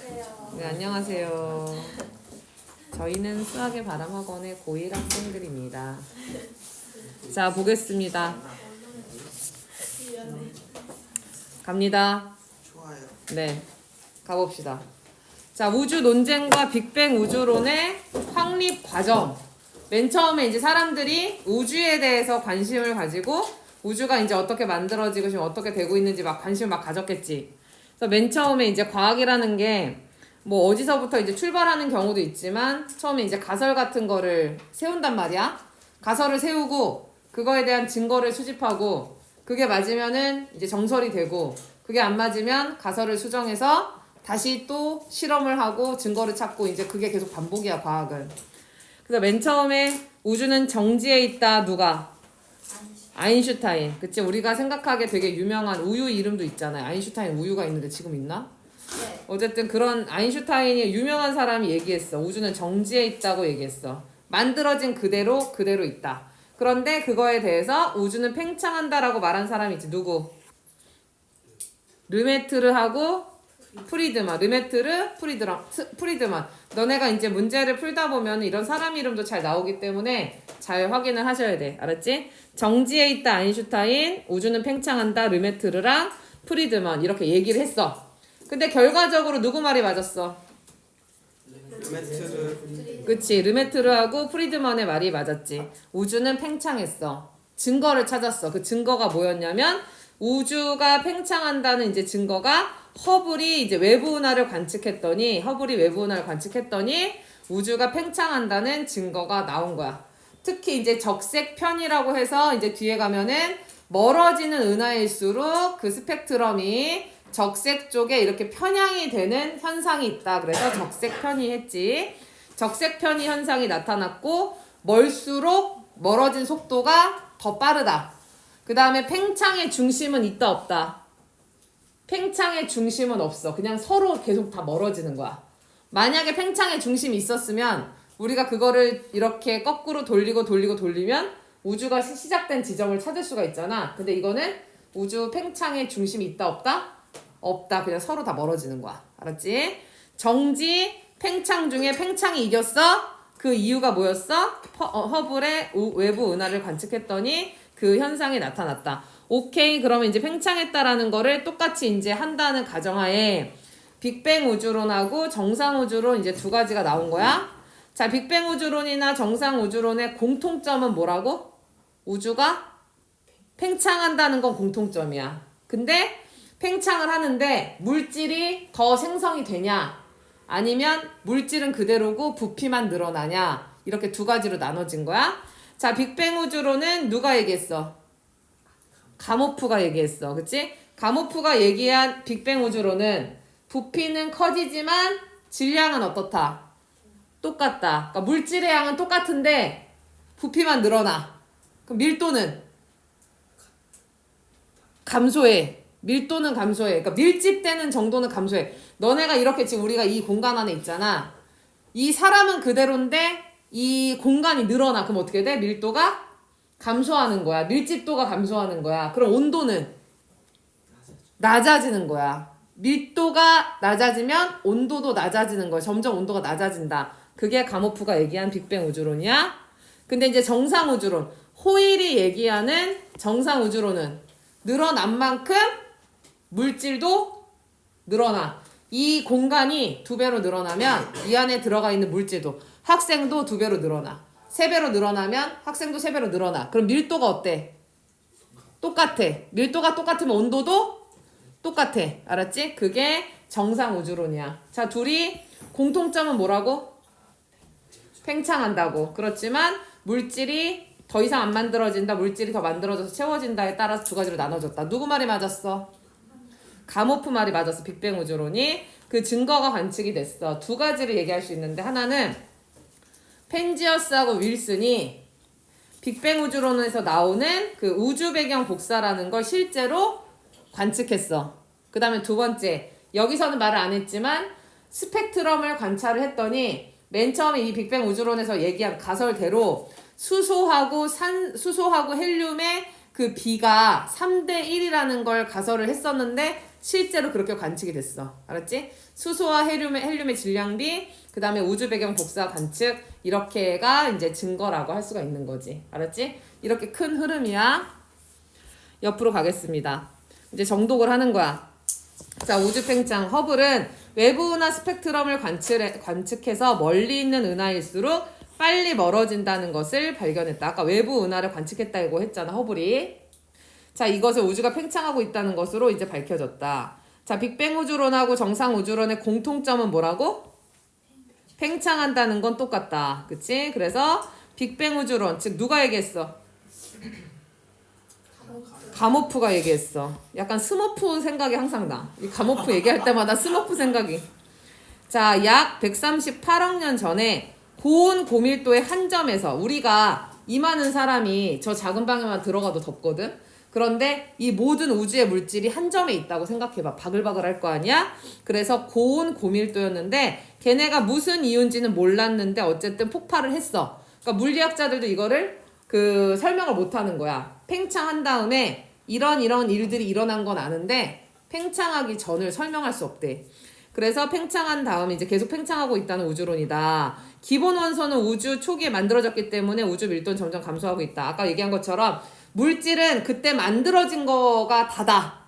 네, 안녕하세요. 저희는 수학의 바람학원의 고1 학생들입니다. 자, 보겠습니다. 갑니다. 좋아요. 네, 가봅시다. 자, 우주 논쟁과 빅뱅 우주론의 확립 과정. 맨 처음에 이제 사람들이 우주에 대해서 관심을 가지고 우주가 이제 어떻게 만들어지고 지금 어떻게 되고 있는지 막 관심을 막 가졌겠지. 그래서 맨 처음에 이제 과학이라는 게 뭐 어디서부터 이제 출발하는 경우도 있지만 처음에 이제 가설 같은 거를 세운단 말이야. 가설을 세우고 그거에 대한 증거를 수집하고 그게 맞으면은 이제 정설이 되고 그게 안 맞으면 가설을 수정해서 다시 또 실험을 하고 증거를 찾고 이제 그게 계속 반복이야, 과학은. 그래서 맨 처음에 우주는 정지에 있다. 누가? 아인슈타인. 그치? 우리가 생각하기에 되게 유명한 우유 이름도 있잖아요. 아인슈타인 우유가 있는데 지금 있나? 네. 어쨌든 그런 아인슈타인이 유명한 사람이 얘기했어. 우주는 정지에 있다고 얘기했어. 만들어진 그대로 있다. 그런데 그거에 대해서 우주는 팽창한다라고 말한 사람이 있지. 누구? 르메트르하고 프리드만. 르메트르, 프리드만. 너네가 이제 문제를 풀다 보면 이런 사람 이름도 잘 나오기 때문에 잘 확인을 하셔야 돼. 알았지? 정지에 있다 아인슈타인, 우주는 팽창한다 르메트르랑 프리드만 이렇게 얘기를 했어. 근데 결과적으로 누구 말이 맞았어? 르메트르. 그치, 르메트르하고 프리드만의 말이 맞았지. 우주는 팽창했어. 증거를 찾았어. 그 증거가 뭐였냐면 우주가 팽창한다는 이제 증거가 허블이 이제 외부 은하를 관측했더니 우주가 팽창한다는 증거가 나온 거야. 특히 이제 적색 편이라고 해서 이제 뒤에 가면은 멀어지는 은하일수록 그 스펙트럼이 적색 쪽에 이렇게 편향이 되는 현상이 있다. 그래서 적색 편이 했지. 적색 편이 현상이 나타났고 멀수록 멀어진 속도가 더 빠르다. 그 다음에 팽창의 중심은 있다 없다? 팽창의 중심은 없어. 그냥 서로 계속 다 멀어지는 거야. 만약에 팽창의 중심이 있었으면 우리가 그거를 이렇게 거꾸로 돌리면 우주가 시작된 지점을 찾을 수가 있잖아. 근데 이거는 우주 팽창의 중심이 있다 없다? 없다. 그냥 서로 다 멀어지는 거야. 알았지? 정지, 팽창 중에 팽창이 이겼어? 그 이유가 뭐였어? 허블의 외부 은하를 관측했더니 그 현상이 나타났다. 오케이. 그러면 이제 팽창했다라는 거를 똑같이 이제 한다는 가정하에 빅뱅 우주론하고 정상 우주론 이제 두 가지가 나온 거야. 자, 빅뱅 우주론이나 정상 우주론의 공통점은 뭐라고? 우주가 팽창한다는 건 공통점이야. 근데 팽창을 하는데 물질이 더 생성이 되냐? 아니면 물질은 그대로고 부피만 늘어나냐? 이렇게 두 가지로 나눠진 거야. 자, 빅뱅 우주론은 누가 얘기했어? 가모프가 얘기했어. 그치? 가모프가 얘기한 빅뱅 우주론은 부피는 커지지만 질량은 어떻다? 똑같다. 그러니까 물질의 양은 똑같은데 부피만 늘어나. 그럼 밀도는 감소해. 밀도는 감소해. 그러니까 밀집되는 정도는 감소해. 너네가 이렇게 지금 우리가 이 공간 안에 있잖아. 이 사람은 그대로인데 이 공간이 늘어나. 그럼 어떻게 돼? 밀도가 감소하는 거야. 밀집도가 감소하는 거야. 그럼 온도는 낮아지는 거야. 밀도가 낮아지면 온도도 낮아지는 거야. 점점 온도가 낮아진다. 그게 가모프가 얘기한 빅뱅 우주론이야. 근데 이제 정상 우주론, 호일이 얘기하는 정상 우주론은 늘어난 만큼 물질도 늘어나. 이 공간이 2배로 늘어나면 이 안에 들어가 있는 물질도 학생도 2배로 늘어나. 3배로 늘어나면 학생도 3배로 늘어나. 그럼 밀도가 어때? 똑같아. 밀도가 똑같으면 온도도 똑같아. 알았지? 그게 정상 우주론이야. 자, 둘이 공통점은 뭐라고? 팽창한다고. 그렇지만 물질이 더 이상 안 만들어진다. 물질이 더 만들어져서 채워진다에 따라서 두 가지로 나눠졌다. 누구 말이 맞았어? 가모프 말이 맞았어. 빅뱅 우주론이. 그 증거가 관측이 됐어. 두 가지를 얘기할 수 있는데 하나는 펜지어스하고 윌슨이 빅뱅 우주론에서 나오는 그 우주 배경 복사라는 걸 실제로 관측했어. 그 다음에 두 번째, 여기서는 말을 안 했지만 스펙트럼을 관찰을 했더니 맨 처음에 이 빅뱅 우주론에서 얘기한 가설대로 수소하고 헬륨의 그 비가 3대 1이라는 걸 가설을 했었는데 실제로 그렇게 관측이 됐어. 알았지? 수소와 헬륨의 질량비, 그 다음에 우주 배경 복사 관측, 이렇게가 이제 증거라고 할 수가 있는 거지. 알았지? 이렇게 큰 흐름이야. 옆으로 가겠습니다. 이제 정독을 하는 거야. 자, 우주 팽창. 허블은 외부 은하 스펙트럼을 관측해서 멀리 있는 은하일수록 빨리 멀어진다는 것을 발견했다. 아까 외부 은하를 관측했다고 했잖아, 허블이. 자, 이것을 우주가 팽창하고 있다는 것으로 이제 밝혀졌다. 자, 빅뱅 우주론하고 정상 우주론의 공통점은 뭐라고? 팽창한다는 건 똑같다. 그치? 그래서 빅뱅 우주론, 즉 누가 얘기했어? 가모프가 얘기했어. 약간 스머프 생각이 항상 나. 이 가모프 얘기할 때마다 스머프 생각이. 자, 약 138억 년 전에 고온 고밀도의 한 점에서 우리가 이 많은 사람이 저 작은 방에만 들어가도 덥거든? 그런데 이 모든 우주의 물질이 한 점에 있다고 생각해봐. 바글바글 할 거 아니야? 그래서 고온 고밀도였는데 걔네가 무슨 이유인지는 몰랐는데 어쨌든 폭발을 했어. 그러니까 물리학자들도 이거를 설명을 못하는 거야. 팽창한 다음에 이런 일들이 일어난 건 아는데 팽창하기 전을 설명할 수 없대. 그래서 팽창한 다음에 이제 계속 팽창하고 있다는 우주론이다. 기본 원소는 우주 초기에 만들어졌기 때문에 우주 밀도는 점점 감소하고 있다. 아까 얘기한 것처럼 물질은 그때 만들어진 거가 다다.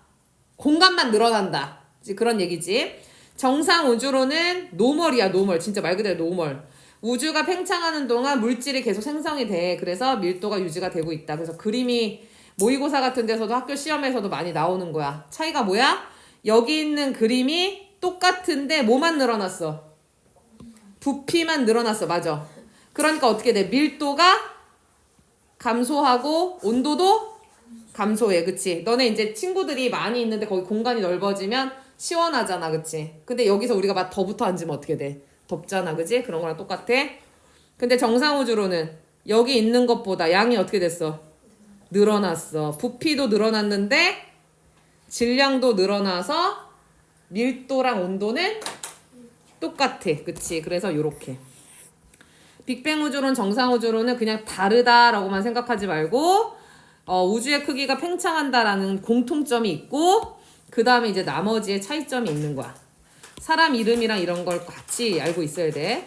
공간만 늘어난다. 그런 얘기지. 정상 우주론은 노멀이야, 노멀. 진짜 말 그대로 노멀. 우주가 팽창하는 동안 물질이 계속 생성이 돼. 그래서 밀도가 유지가 되고 있다. 그래서 그림이 모의고사 같은 데서도 학교 시험에서도 많이 나오는 거야. 차이가 뭐야? 여기 있는 그림이 똑같은데 뭐만 늘어났어? 부피만 늘어났어. 맞아. 그러니까 어떻게 돼? 밀도가 감소하고 온도도 감소해. 그치? 너네 이제 친구들이 많이 있는데 거기 공간이 넓어지면 시원하잖아. 그치? 근데 여기서 우리가 막 더 붙어 앉으면 어떻게 돼? 덥잖아. 그치? 그런 거랑 똑같아. 근데 정상우주로는 여기 있는 것보다 양이 어떻게 됐어? 늘어났어. 부피도 늘어났는데 질량도 늘어나서 밀도랑 온도는 똑같아. 그치? 그래서 요렇게. 빅뱅 우주론, 정상 우주론은 그냥 다르다라고만 생각하지 말고 우주의 크기가 팽창한다라는 공통점이 있고 그 다음에 이제 나머지의 차이점이 있는 거야. 사람 이름이랑 이런 걸 같이 알고 있어야 돼.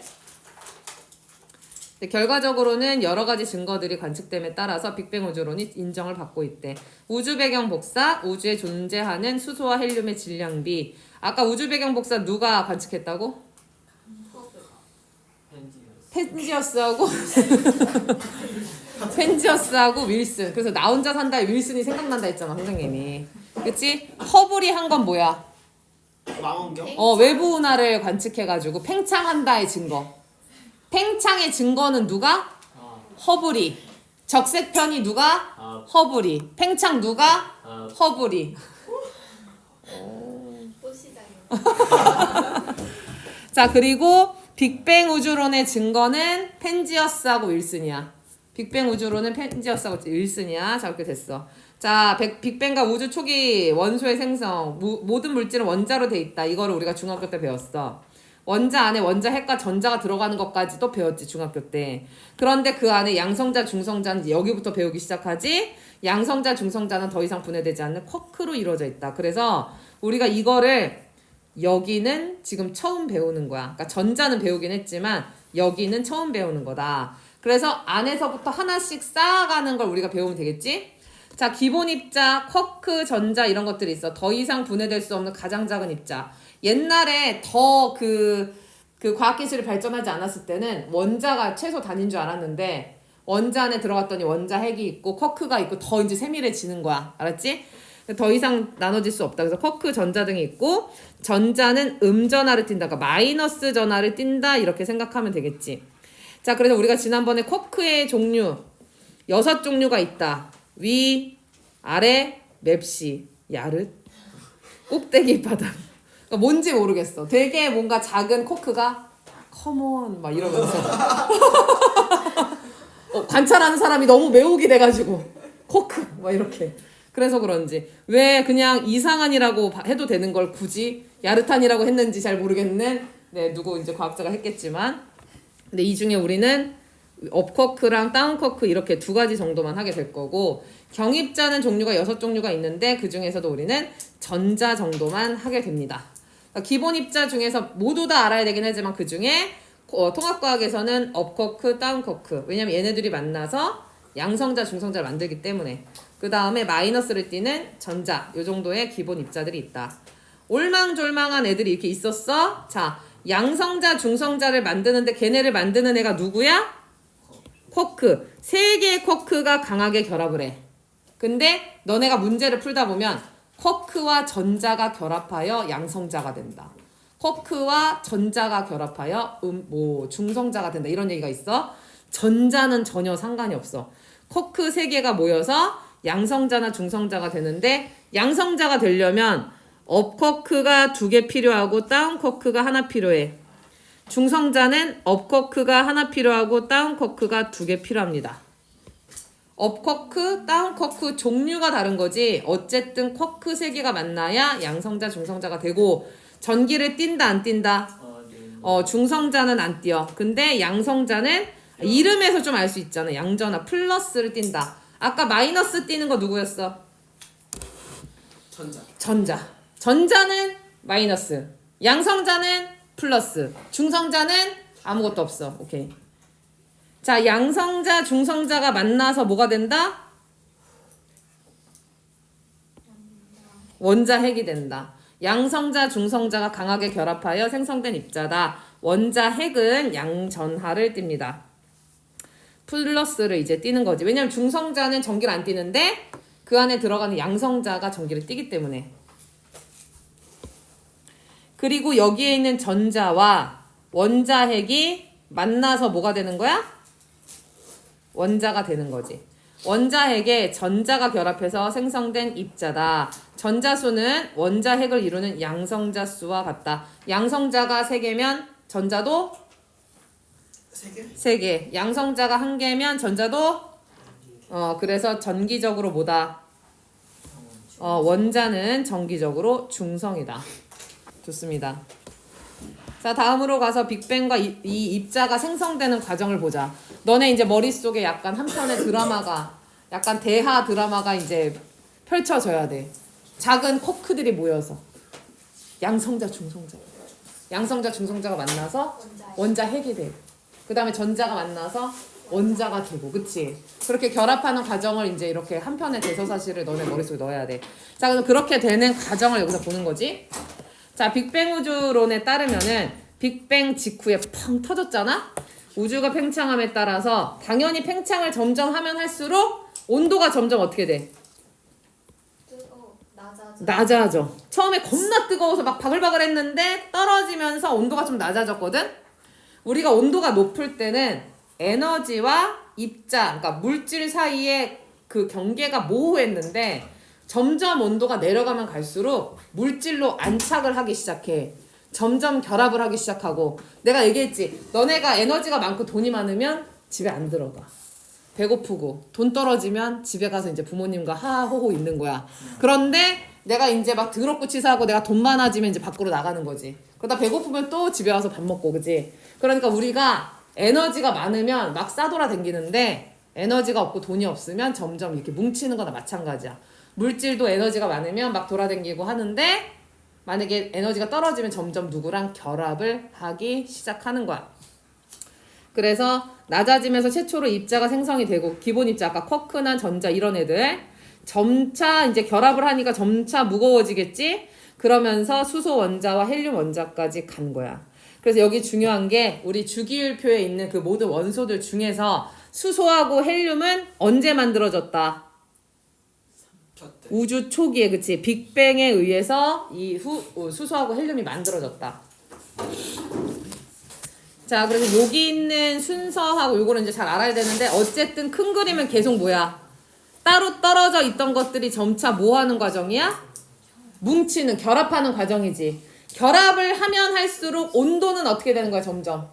결과적으로는 여러 가지 증거들이 관측됨에 따라서 빅뱅 우주론이 인정을 받고 있대. 우주 배경 복사, 우주에 존재하는 수소와 헬륨의 질량비. 아까 우주 배경 복사 누가 관측했다고? 펜지어스하고 펜지어스하고 윌슨. 그래서 나 혼자 산다 윌슨이 생각난다 했잖아 선생님이. 그치? 허블이 한 건 뭐야? 망원경? 외부 은하를 관측해가지고 팽창한다의 증거. 팽창의 증거는 누가? 허블이. 적색편이 누가? 허블이. 팽창 누가? 허블이. 자, 그리고 빅뱅 우주론의 증거는 펜지어스하고 윌슨이야. 빅뱅 우주론은 펜지어스하고 윌슨이야. 자, 이렇게 됐어. 자, 빅뱅과 우주 초기 원소의 생성. 모든 물질은 원자로 돼 있다. 이거를 우리가 중학교 때 배웠어. 원자 안에 원자 핵과 전자가 들어가는 것까지도 배웠지, 중학교 때. 그런데 그 안에 양성자, 중성자는 여기부터 배우기 시작하지. 양성자, 중성자는 더 이상 분해되지 않는 쿼크로 이루어져 있다. 그래서 우리가 이거를 여기는 지금 처음 배우는 거야. 그러니까 전자는 배우긴 했지만 여기는 처음 배우는 거다. 그래서 안에서부터 하나씩 쌓아가는 걸 우리가 배우면 되겠지? 자, 기본 입자, 쿼크, 전자 이런 것들이 있어. 더 이상 분해될 수 없는 가장 작은 입자. 옛날에 더 과학기술이 발전하지 않았을 때는 원자가 최소 단위인 줄 알았는데 원자 안에 들어갔더니 원자 핵이 있고 쿼크가 있고 더 이제 세밀해지는 거야. 알았지? 더 이상 나눠질 수 없다. 그래서 쿼크, 전자 등이 있고 전자는 음전하를 띈다. 그러니까 마이너스 전하를 띈다. 이렇게 생각하면 되겠지. 자, 그래서 우리가 지난번에 쿼크의 종류 6종류가 있다. 위, 아래, 맵시, 야릇, 꼭대기 바닥. 그러니까 뭔지 모르겠어. 되게 뭔가 작은 쿼크가 컴온 막 이러면서 관찰하는 사람이 너무 매혹이 돼가지고 쿼크 막 이렇게. 그래서 그런지 왜 그냥 이상한이라고 해도 되는 걸 굳이 야르탄이라고 했는지 잘 모르겠는 누구 이제 과학자가 했겠지만 근데 이 중에 우리는 업커크랑 다운커크 이렇게 두 가지 정도만 하게 될 거고 경입자는 종류가 6종류가 있는데 그 중에서도 우리는 전자 정도만 하게 됩니다. 그러니까 기본 입자 중에서 모두 다 알아야 되긴 하지만 그 중에 통합과학에서는 업커크, 다운커크 왜냐면 얘네들이 만나서 양성자, 중성자를 만들기 때문에 그 다음에 마이너스를 띠는 전자 요 정도의 기본 입자들이 있다. 올망졸망한 애들이 이렇게 있었어. 자, 양성자, 중성자를 만드는데 걔네를 만드는 애가 누구야? 쿼크. 3개의 쿼크가 강하게 결합을 해. 근데 너네가 문제를 풀다 보면 쿼크와 전자가 결합하여 양성자가 된다. 쿼크와 전자가 결합하여 중성자가 된다. 이런 얘기가 있어. 전자는 전혀 상관이 없어. 쿼크 3개가 모여서 양성자나 중성자가 되는데 양성자가 되려면 업쿼크가 2개 필요하고 다운쿼크가 하나 필요해. 중성자는 업쿼크가 하나 필요하고 다운쿼크가 2개 필요합니다. 업쿼크, 다운쿼크 종류가 다른 거지 어쨌든 쿼크 3개가 만나야 양성자, 중성자가 되고 전기를 띈다 안 띈다? 중성자는 안 띄어. 근데 양성자는 이름에서 좀 알 수 있잖아. 양전화 플러스를 띈다. 아까 마이너스 띄는 거 누구였어? 전자. 전자는 마이너스. 양성자는 플러스. 중성자는 아무것도 없어. 오케이. 자, 양성자, 중성자가 만나서 뭐가 된다? 원자핵이 된다. 양성자, 중성자가 강하게 결합하여 생성된 입자다. 원자핵은 양전하를 띱니다. 플러스를 이제 띄는 거지. 왜냐면 중성자는 전기를 안 띄는데 그 안에 들어가는 양성자가 전기를 띄기 때문에. 그리고 여기에 있는 전자와 원자핵이 만나서 뭐가 되는 거야? 원자가 되는 거지. 원자핵에 전자가 결합해서 생성된 입자다. 전자수는 원자핵을 이루는 양성자 수와 같다. 양성자가 3개면 전자도 3개. 양성자가 1개면 전자도 그래서 전기적으로 뭐다? 원자는 전기적으로 중성이다. 좋습니다. 자, 다음으로 가서 빅뱅과 이 입자가 생성되는 과정을 보자. 너네 이제 머릿속에 약간 한편의 드라마가 약간 대하 드라마가 이제 펼쳐져야 돼. 작은 쿼크들이 모여서 양성자, 중성자. 양성자, 중성자가 만나서 원자핵이 돼. 그 다음에 전자가 만나서 원자가 되고, 그치? 그렇게 결합하는 과정을 이제 이렇게 한 편의 대서사실을 너네 머릿속에 넣어야 돼. 자, 그래서 그렇게 되는 과정을 여기서 보는 거지. 자, 빅뱅 우주론에 따르면은 빅뱅 직후에 펑 터졌잖아? 우주가 팽창함에 따라서 당연히 팽창을 점점 하면 할수록 온도가 점점 어떻게 돼? 낮아져. 처음에 겁나 뜨거워서 막 바글바글 했는데 떨어지면서 온도가 좀 낮아졌거든? 우리가 온도가 높을 때는 에너지와 입자, 그러니까 물질 사이에 그 경계가 모호했는데 점점 온도가 내려가면 갈수록 물질로 안착을 하기 시작해. 점점 결합을 하기 시작하고 내가 얘기했지. 너네가 에너지가 많고 돈이 많으면 집에 안 들어가. 배고프고 돈 떨어지면 집에 가서 이제 부모님과 하하호호 있는 거야. 그런데 내가 이제 막 더럽고 치사하고 내가 돈 많아지면 이제 밖으로 나가는 거지. 그러다 배고프면 또 집에 와서 밥 먹고, 그지? 그러니까 우리가 에너지가 많으면 막 싸돌아다니는데 에너지가 없고 돈이 없으면 점점 이렇게 뭉치는 거나 마찬가지야. 물질도 에너지가 많으면 막 돌아다니고 하는데 만약에 에너지가 떨어지면 점점 누구랑 결합을 하기 시작하는 거야. 그래서 낮아지면서 최초로 입자가 생성이 되고 기본 입자 아까 쿼크나 전자 이런 애들 점차 이제 결합을 하니까 점차 무거워지겠지? 그러면서 수소 원자와 헬륨 원자까지 간 거야. 그래서 여기 중요한 게 우리 주기율표에 있는 그 모든 원소들 중에서 수소하고 헬륨은 언제 만들어졌다? 우주 초기에, 그치? 빅뱅에 의해서 이 수소하고 헬륨이 만들어졌다. 자, 그래서 여기 있는 순서하고 요거는 이제 잘 알아야 되는데 어쨌든 큰 그림은 계속 뭐야? 따로 떨어져 있던 것들이 점차 뭐 하는 과정이야? 뭉치는, 결합하는 과정이지. 결합을 하면 할수록 온도는 어떻게 되는 거야, 점점?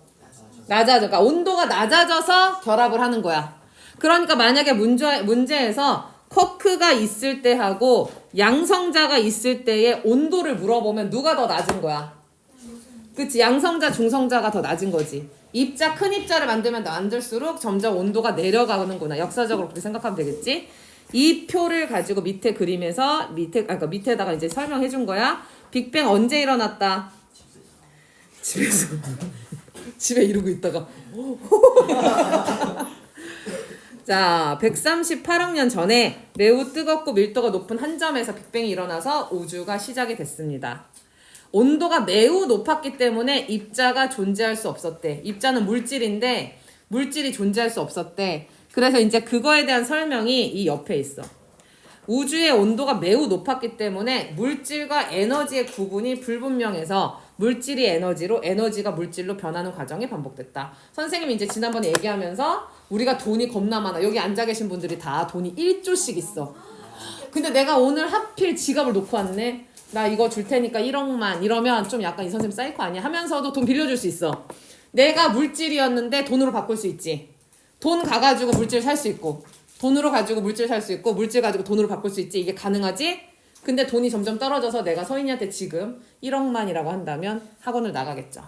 낮아져. 그러니까 온도가 낮아져서 결합을 하는 거야. 그러니까 만약에 문제에서 쿼크가 있을 때하고 양성자가 있을 때의 온도를 물어보면 누가 더 낮은 거야? 그치? 양성자, 중성자가 더 낮은 거지. 입자 큰 입자를 만들면 만들수록 점점 온도가 내려가는구나. 역사적으로 그렇게 생각하면 되겠지. 이 표를 가지고 밑에 그림에서 그러니까 밑에다가 이제 설명해 준 거야. 빅뱅 언제 일어났다? 집에서 집에 이러고 있다가 자, 138억 년 전에 매우 뜨겁고 밀도가 높은 한 점에서 빅뱅이 일어나서 우주가 시작이 됐습니다. 온도가 매우 높았기 때문에 입자가 존재할 수 없었대. 입자는 물질인데 물질이 존재할 수 없었대. 그래서 이제 그거에 대한 설명이 이 옆에 있어. 우주의 온도가 매우 높았기 때문에 물질과 에너지의 구분이 불분명해서 물질이 에너지로, 에너지가 물질로 변하는 과정이 반복됐다. 선생님이 이제 지난번에 얘기하면서 우리가 돈이 겁나 많아. 여기 앉아 계신 분들이 다 돈이 1조씩 있어. 근데 내가 오늘 하필 지갑을 놓고 왔네. 나 이거 줄 테니까 1억만 이러면 좀 약간 이 선생님 사이코 아니야? 하면서도 돈 빌려줄 수 있어. 내가 물질이었는데 돈으로 바꿀 수 있지. 돈 가가지고 물질 살 수 있고 돈으로 가지고 물질 살 수 있고 물질 가지고 돈으로 바꿀 수 있지. 이게 가능하지? 근데 돈이 점점 떨어져서 내가 서인이한테 지금 1억만이라고 한다면 학원을 나가겠죠.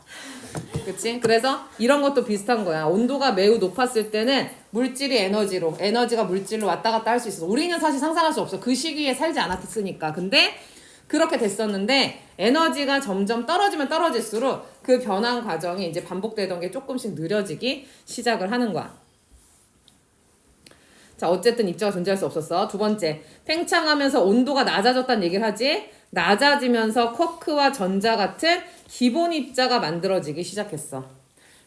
그치? 그래서 이런 것도 비슷한 거야. 온도가 매우 높았을 때는 물질이 에너지로, 에너지가 물질로 왔다 갔다 할 수 있어. 우리는 사실 상상할 수 없어. 그 시기에 살지 않았으니까. 근데 그렇게 됐었는데 에너지가 점점 떨어지면 떨어질수록 그 변환 과정이 이제 반복되던 게 조금씩 느려지기 시작을 하는 거야. 자, 어쨌든 입자가 존재할 수 없었어. 두 번째, 팽창하면서 온도가 낮아졌다는 얘기를 하지. 낮아지면서 쿼크와 전자 같은 기본 입자가 만들어지기 시작했어.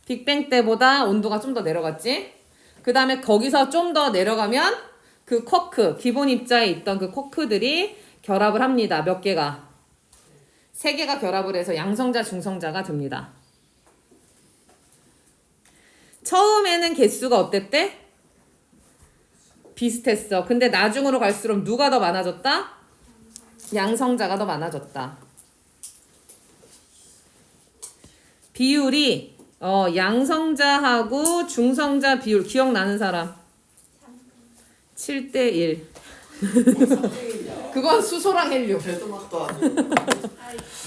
빅뱅 때보다 온도가 좀 더 내려갔지. 그 다음에 거기서 좀 더 내려가면 그 쿼크, 기본 입자에 있던 그 쿼크들이 결합을 합니다. 몇 개가? 3개가 결합을 해서 양성자, 중성자가 됩니다. 처음에는 개수가 어땠대? 비슷했어. 근데 나중으로 갈수록 누가 더 많아졌다? 양성자가 더 많아졌다. 비율이 양성자하고 중성자 비율 기억나는 사람? 7대1. 그건 수소랑 헬륨.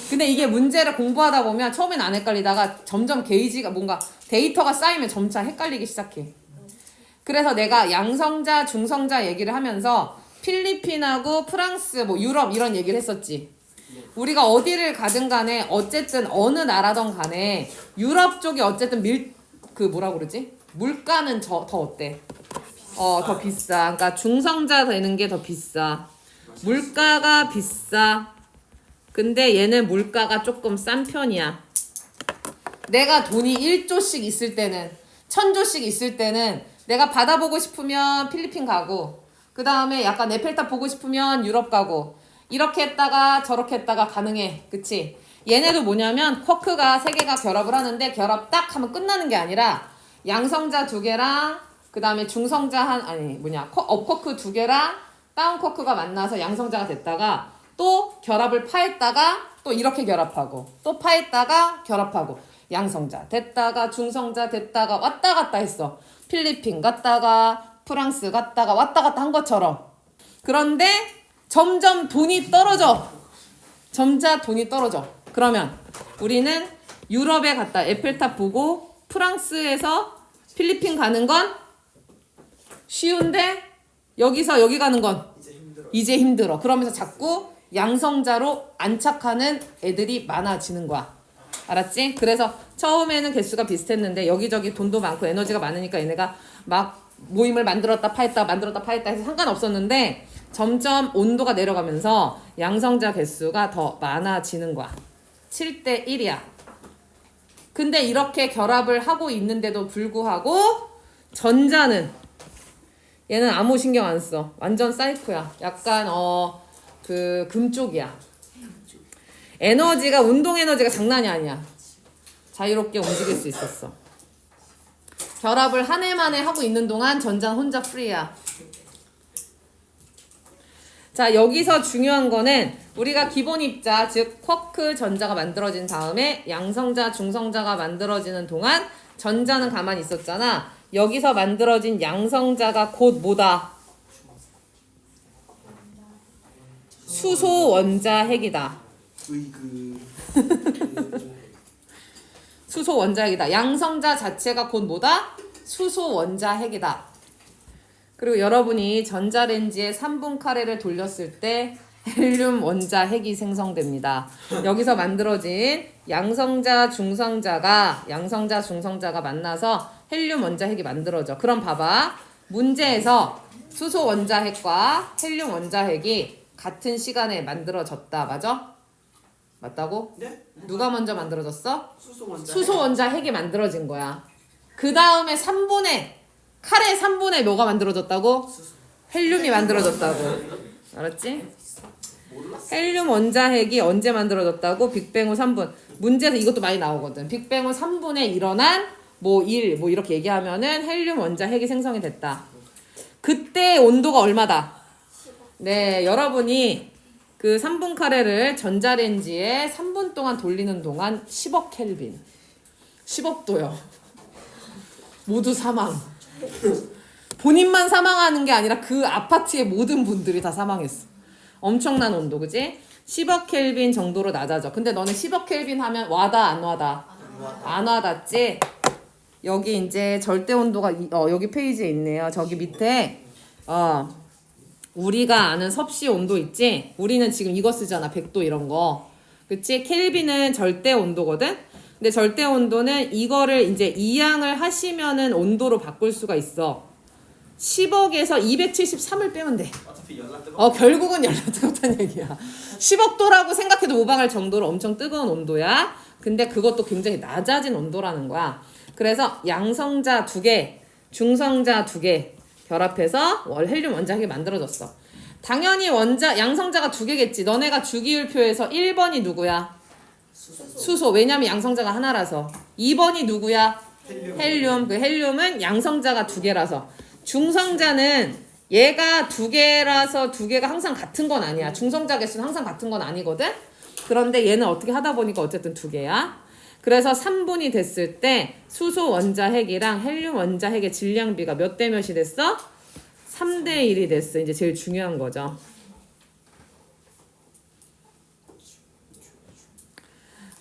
근데 이게 문제를 공부하다 보면 처음엔 안 헷갈리다가 점점 게이지가 뭔가 데이터가 쌓이면 점차 헷갈리기 시작해. 그래서 내가 양성자, 중성자 얘기를 하면서 필리핀하고 프랑스, 뭐 유럽 이런 얘기를 했었지. 우리가 어디를 가든 간에 어쨌든 어느 나라든 간에 유럽 쪽이 어쨌든 뭐라고 그러지? 물가는 더 어때? 더 비싸. 그러니까 중성자 되는 게 더 비싸. 물가가 비싸. 근데 얘는 물가가 조금 싼 편이야. 내가 돈이 1조씩 있을 때는 1000조씩 있을 때는 내가 바다 보고 싶으면 필리핀 가고 그 다음에 약간 에펠탑 보고 싶으면 유럽 가고 이렇게 했다가 저렇게 했다가 가능해. 그치? 얘네도 뭐냐면 쿼크가 3개가 결합을 하는데 결합 딱 하면 끝나는 게 아니라 양성자 2개랑 그 다음에 중성자 업쿼크 2개랑 다운쿼크가 만나서 양성자가 됐다가 또 결합을 파했다가 또 이렇게 결합하고 또 파했다가 결합하고 양성자 됐다가 중성자 됐다가 왔다 갔다 했어. 필리핀 갔다가 프랑스 갔다가 왔다 갔다 한 것처럼. 그런데 점점 돈이 떨어져. 점차 돈이 떨어져. 그러면 우리는 유럽에 갔다 에펠탑 보고 프랑스에서 필리핀 가는 건 쉬운데 여기서 여기 가는 건 이제 힘들어. 그러면서 자꾸 양성자로 안착하는 애들이 많아지는 거야. 알았지? 그래서 처음에는 개수가 비슷했는데 여기저기 돈도 많고 에너지가 많으니까 얘네가 막 모임을 만들었다 파했다 해서 상관없었는데 점점 온도가 내려가면서 양성자 개수가 더 많아지는 거야. 7대1이야. 근데 이렇게 결합을 하고 있는데도 불구하고 전자는 얘는 아무 신경 안 써. 완전 사이코야. 약간 그 금 쪽이야. 에너지가 운동 에너지가 장난이 아니야. 자유롭게 움직일 수 있었어. 결합을 한 해 만에 하고 있는 동안 전자는 혼자 프리야. 자, 여기서 중요한 거는 우리가 기본 입자, 즉 쿼크 전자가 만들어진 다음에 양성자, 중성자가 만들어지는 동안 전자는 가만히 있었잖아. 여기서 만들어진 양성자가 곧 뭐다? 수소 원자 핵이다. 수소 원자핵이다. 양성자 자체가 곧 뭐다? 수소 원자핵이다. 그리고 여러분이 전자레인지에 3분 카레를 돌렸을 때 헬륨 원자핵이 생성됩니다. 여기서 만들어진 양성자, 중성자가 만나서 헬륨 원자핵이 만들어져. 그럼 봐봐. 문제에서 수소 원자핵과 헬륨 원자핵이 같은 시간에 만들어졌다. 맞아? 맞다고? 네? 누가 먼저 만들어졌어? 수소 원자. 수소 원자핵이 만들어진 거야. 그 다음에 카레 3분의 뭐가 만들어졌다고? 헬륨이 만들어졌다고. 알았지? 헬륨 원자핵이 언제 만들어졌다고? 빅뱅 후 3분. 문제에서 이것도 많이 나오거든. 빅뱅 후 3분에 일어난 뭐 이렇게 얘기하면은 헬륨 원자핵이 생성이 됐다. 그때 온도가 얼마다? 네, 여러분이 그 3분 카레를 전자레인지에 3분 동안 돌리는 동안 10억 켈빈. 10억 도요. 모두 사망. 본인만 사망하는 게 아니라 그 아파트의 모든 분들이 다 사망했어. 엄청난 온도, 그지? 10억 켈빈 정도로 낮아져. 근데 너네 10억 켈빈 하면 와다 안 와다? 안 와닿지? 여기 이제 절대 온도가 여기 페이지에 있네요. 저기 밑에 우리가 아는 섭씨 온도 있지? 우리는 지금 이거 쓰잖아. 100도 이런 거. 그치? 켈빈은 절대 온도거든? 근데 절대 온도는 이거를 이제 이항을 하시면은 온도로 바꿀 수가 있어. 10억에서 273을 빼면 돼. 어차피 연락 뜨거. 결국은 연락 뜨겁다는 얘기야. 10억 도라고 생각해도 무방할 정도로 엄청 뜨거운 온도야. 근데 그것도 굉장히 낮아진 온도라는 거야. 그래서 양성자 2개, 중성자 2개 결합해서 헬륨 원자핵이 만들어졌어. 당연히 양성자가 2개겠지. 너네가 주기율표에서 1번이 누구야? 수소. 왜냐면 양성자가 하나라서. 2번이 누구야? 헬륨. 그 헬륨은 양성자가 2개라서. 중성자는 얘가 2개라서 2개가 항상 같은 건 아니야. 중성자 개수는 항상 같은 건 아니거든? 그런데 얘는 어떻게 하다 보니까 어쨌든 2개야. 그래서 3분이 됐을 때 수소 원자핵이랑 헬륨 원자핵의 질량비가 몇 대 몇이 됐어? 3대 1이 됐어. 이제 제일 중요한 거죠.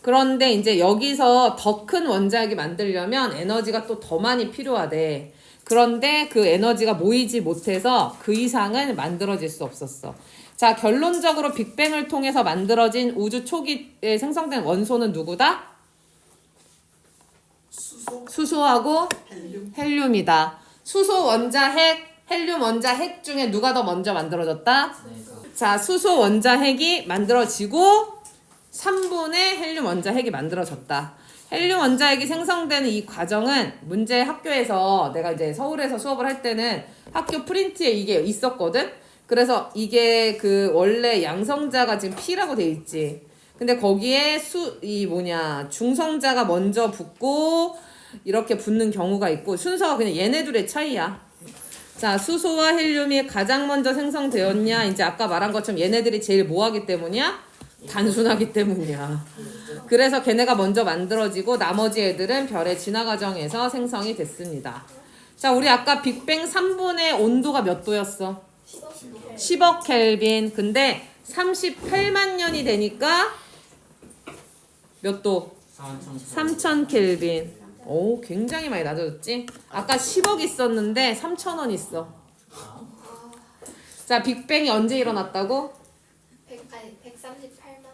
그런데 이제 여기서 더 큰 원자핵이 만들려면 에너지가 또 더 많이 필요하대. 그런데 그 에너지가 모이지 못해서 그 이상은 만들어질 수 없었어. 자, 결론적으로 빅뱅을 통해서 만들어진 우주 초기에 생성된 원소는 누구다? 수소하고 헬륨이다. 수소 원자핵, 헬륨 원자핵 중에 누가 더 먼저 만들어졌다? 자, 수소 원자핵이 만들어지고 3분의 헬륨 원자핵이 만들어졌다. 헬륨 원자핵이 생성되는 이 과정은 문제 학교에서 내가 이제 서울에서 수업을 할 때는 학교 프린트에 이게 있었거든? 그래서 이게 그 원래 양성자가 지금 P라고 돼 있지. 근데 거기에 중성자가 먼저 붙고 이렇게 붙는 경우가 있고 순서가 그냥 얘네 둘의 차이야. 자, 수소와 헬륨이 가장 먼저 생성되었냐? 이제 아까 말한 것처럼 얘네들이 제일 뭐하기 때문이야? 단순하기 때문이야. 그래서 걔네가 먼저 만들어지고 나머지 애들은 별의 진화 과정에서 생성이 됐습니다. 자, 우리 아까 빅뱅 3분의 온도가 몇 도였어? 10억 켈빈. 근데 38만 년이 되니까 몇 도? 3000 켈빈. 오, 굉장히 많이 낮아졌지? 아까 10억 있었는데 3000원 있어. 자, 빅뱅이 언제 일어났다고? 138만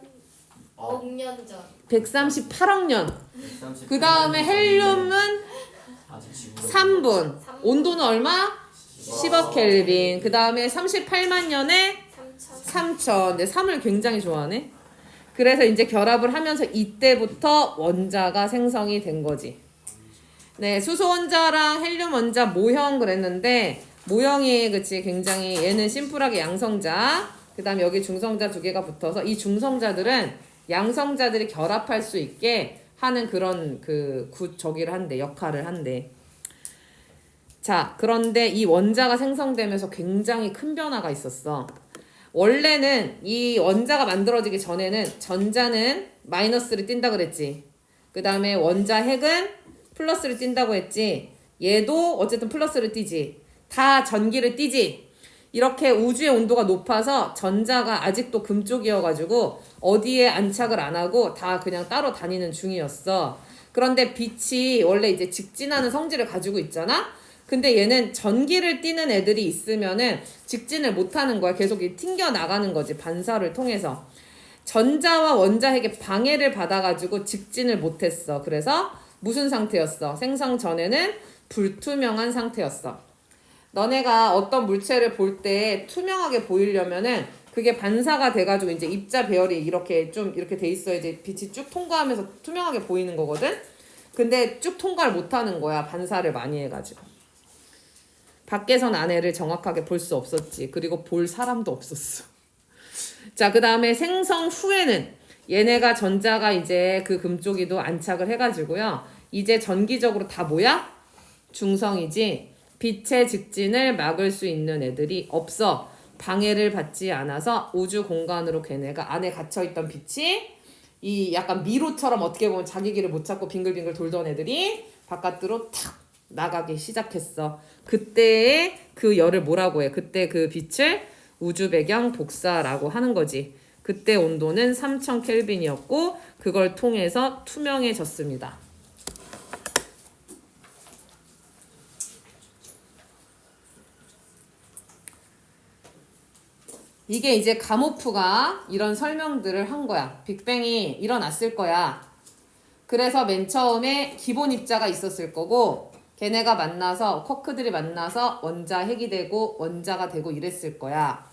억 년 전. 138억 년. 그 다음에 헬륨은 3분. 온도는 얼마? 10억 켈빈. 그 다음에 38만 년에 3000. 근데 3을 굉장히 좋아하네. 그래서 이제 결합을 하면서 이때부터 원자가 생성이 된 거지. 네, 수소 원자랑 헬륨 원자 모형 그랬는데 모형이 그치 굉장히 얘는 심플하게 양성자. 그 다음에 여기 중성자 2개가 붙어서 이 중성자들은 양성자들이 결합할 수 있게 하는 그런 저기를 한대. 역할을 한대. 자, 그런데 이 원자가 생성되면서 굉장히 큰 변화가 있었어. 원래는 이 원자가 만들어지기 전에는 전자는 마이너스를 띈다 그랬지. 그 다음에 원자핵은 플러스를 띈다고 했지. 얘도 어쨌든 플러스를 띄지. 다 전기를 띄지. 이렇게 우주의 온도가 높아서 전자가 아직도 금 쪽이어가지고 어디에 안착을 안 하고 다 그냥 따로 다니는 중이었어. 그런데 빛이 원래 이제 직진하는 성질을 가지고 있잖아. 근데 얘는 전기를 띠는 애들이 있으면은 직진을 못하는 거야. 계속 튕겨 나가는 거지. 반사를 통해서. 전자와 원자핵의 방해를 받아가지고 직진을 못했어. 그래서 무슨 상태였어? 생성 전에는 불투명한 상태였어. 너네가 어떤 물체를 볼 때 투명하게 보이려면은 그게 반사가 돼가지고 이제 입자 배열이 이렇게 좀 이렇게 돼 있어야지 빛이 쭉 통과하면서 투명하게 보이는 거거든? 근데 쭉 통과를 못하는 거야. 반사를 많이 해가지고. 밖에선 안에를 정확하게 볼 수 없었지. 그리고 볼 사람도 없었어. 자, 그 다음에 생성 후에는 얘네가 전자가 이제 그 금쪽이도 안착을 해가지고요. 이제 전기적으로 다 뭐야? 중성이지. 빛의 직진을 막을 수 있는 애들이 없어. 방해를 받지 않아서 우주 공간으로 걔네가 안에 갇혀있던 빛이 이 약간 미로처럼 어떻게 보면 자기 길을 못 찾고 빙글빙글 돌던 애들이 바깥으로 탁 나가기 시작했어. 그때의 그 열을 뭐라고 해? 그때 그 빛을 우주 배경 복사라고 하는 거지. 그때 온도는 3000 켈빈이었고 그걸 통해서 투명해졌습니다. 이게 이제 가모프가 이런 설명들을 한 거야. 빅뱅이 일어났을 거야. 그래서 맨 처음에 기본 입자가 있었을 거고 걔네가 만나서 쿼크들이 만나서 원자 핵이 되고 원자가 되고 이랬을 거야.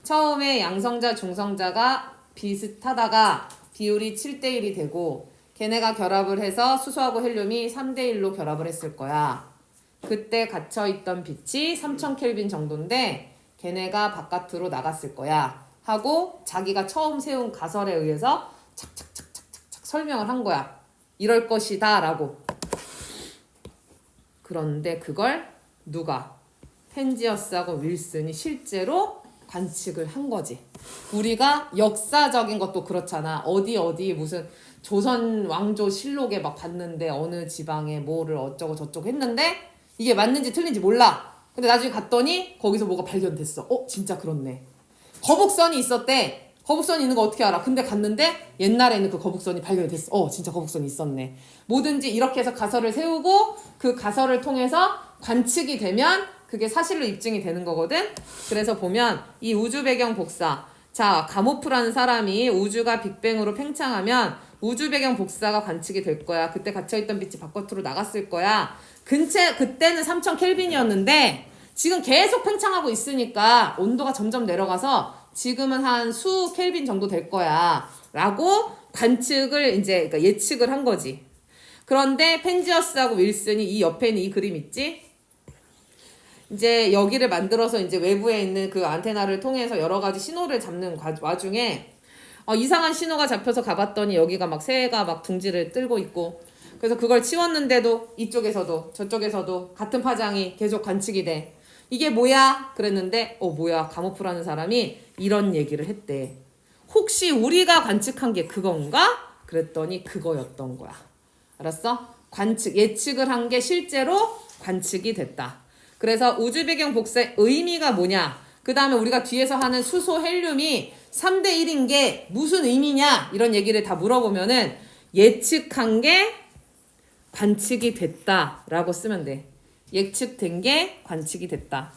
처음에 양성자 중성자가 비슷하다가 비율이 7대1이 되고 걔네가 결합을 해서 수소하고 헬륨이 3대1로 결합을 했을 거야. 그때 갇혀있던 빛이 3000 켈빈 정도인데 걔네가 바깥으로 나갔을 거야 하고 자기가 처음 세운 가설에 의해서 착착착착착착 설명을 한 거야. 이럴 것이다 라고. 그런데 그걸 누가? 펜지어스하고 윌슨이 실제로 관측을 한 거지. 우리가 역사적인 것도 그렇잖아. 어디 무슨 조선 왕조 실록에 막 봤는데 어느 지방에 뭐를 어쩌고 저쩌고 했는데 이게 맞는지 틀린지 몰라. 근데 나중에 갔더니 거기서 뭐가 발견됐어. 진짜 그렇네. 거북선이 있었대. 거북선이 있는 거 어떻게 알아? 근데 갔는데 옛날에는 그 거북선이 발견이 됐어. 진짜 거북선이 있었네. 뭐든지 이렇게 해서 가설을 세우고 그 가설을 통해서 관측이 되면 그게 사실로 입증이 되는 거거든. 그래서 보면 이 우주 배경 복사. 자, 가모프라는 사람이 우주가 빅뱅으로 팽창하면 우주 배경 복사가 관측이 될 거야. 그때 갇혀있던 빛이 바깥으로 나갔을 거야. 그때는 3000 켈빈이었는데 지금 계속 팽창하고 있으니까 온도가 점점 내려가서 지금은 한 수 켈빈 정도 될 거야 라고 관측을 이제 그러니까 예측을 한 거지. 그런데 펜지어스하고 윌슨이 이 옆에 있는 이 그림 있지? 이제 여기를 만들어서 이제 외부에 있는 그 안테나를 통해서 여러 가지 신호를 잡는 와중에 이상한 신호가 잡혀서 가봤더니 여기가 막 새가 막 둥지를 들고 있고 그래서 그걸 치웠는데도 이쪽에서도 저쪽에서도 같은 파장이 계속 관측이 돼. 이게 뭐야? 그랬는데 뭐야? 가모프라는 사람이 이런 얘기를 했대. 혹시 우리가 관측한 게 그건가? 그랬더니 그거였던 거야. 알았어? 예측을 한 게 실제로 관측이 됐다. 그래서 우주 배경 복사의 의미가 뭐냐? 그 다음에 우리가 뒤에서 하는 수소 헬륨이 3대1인 게 무슨 의미냐? 이런 얘기를 다 물어보면은 예측한 게 관측이 됐다라고 쓰면 돼. 예측된 게 관측이 됐다.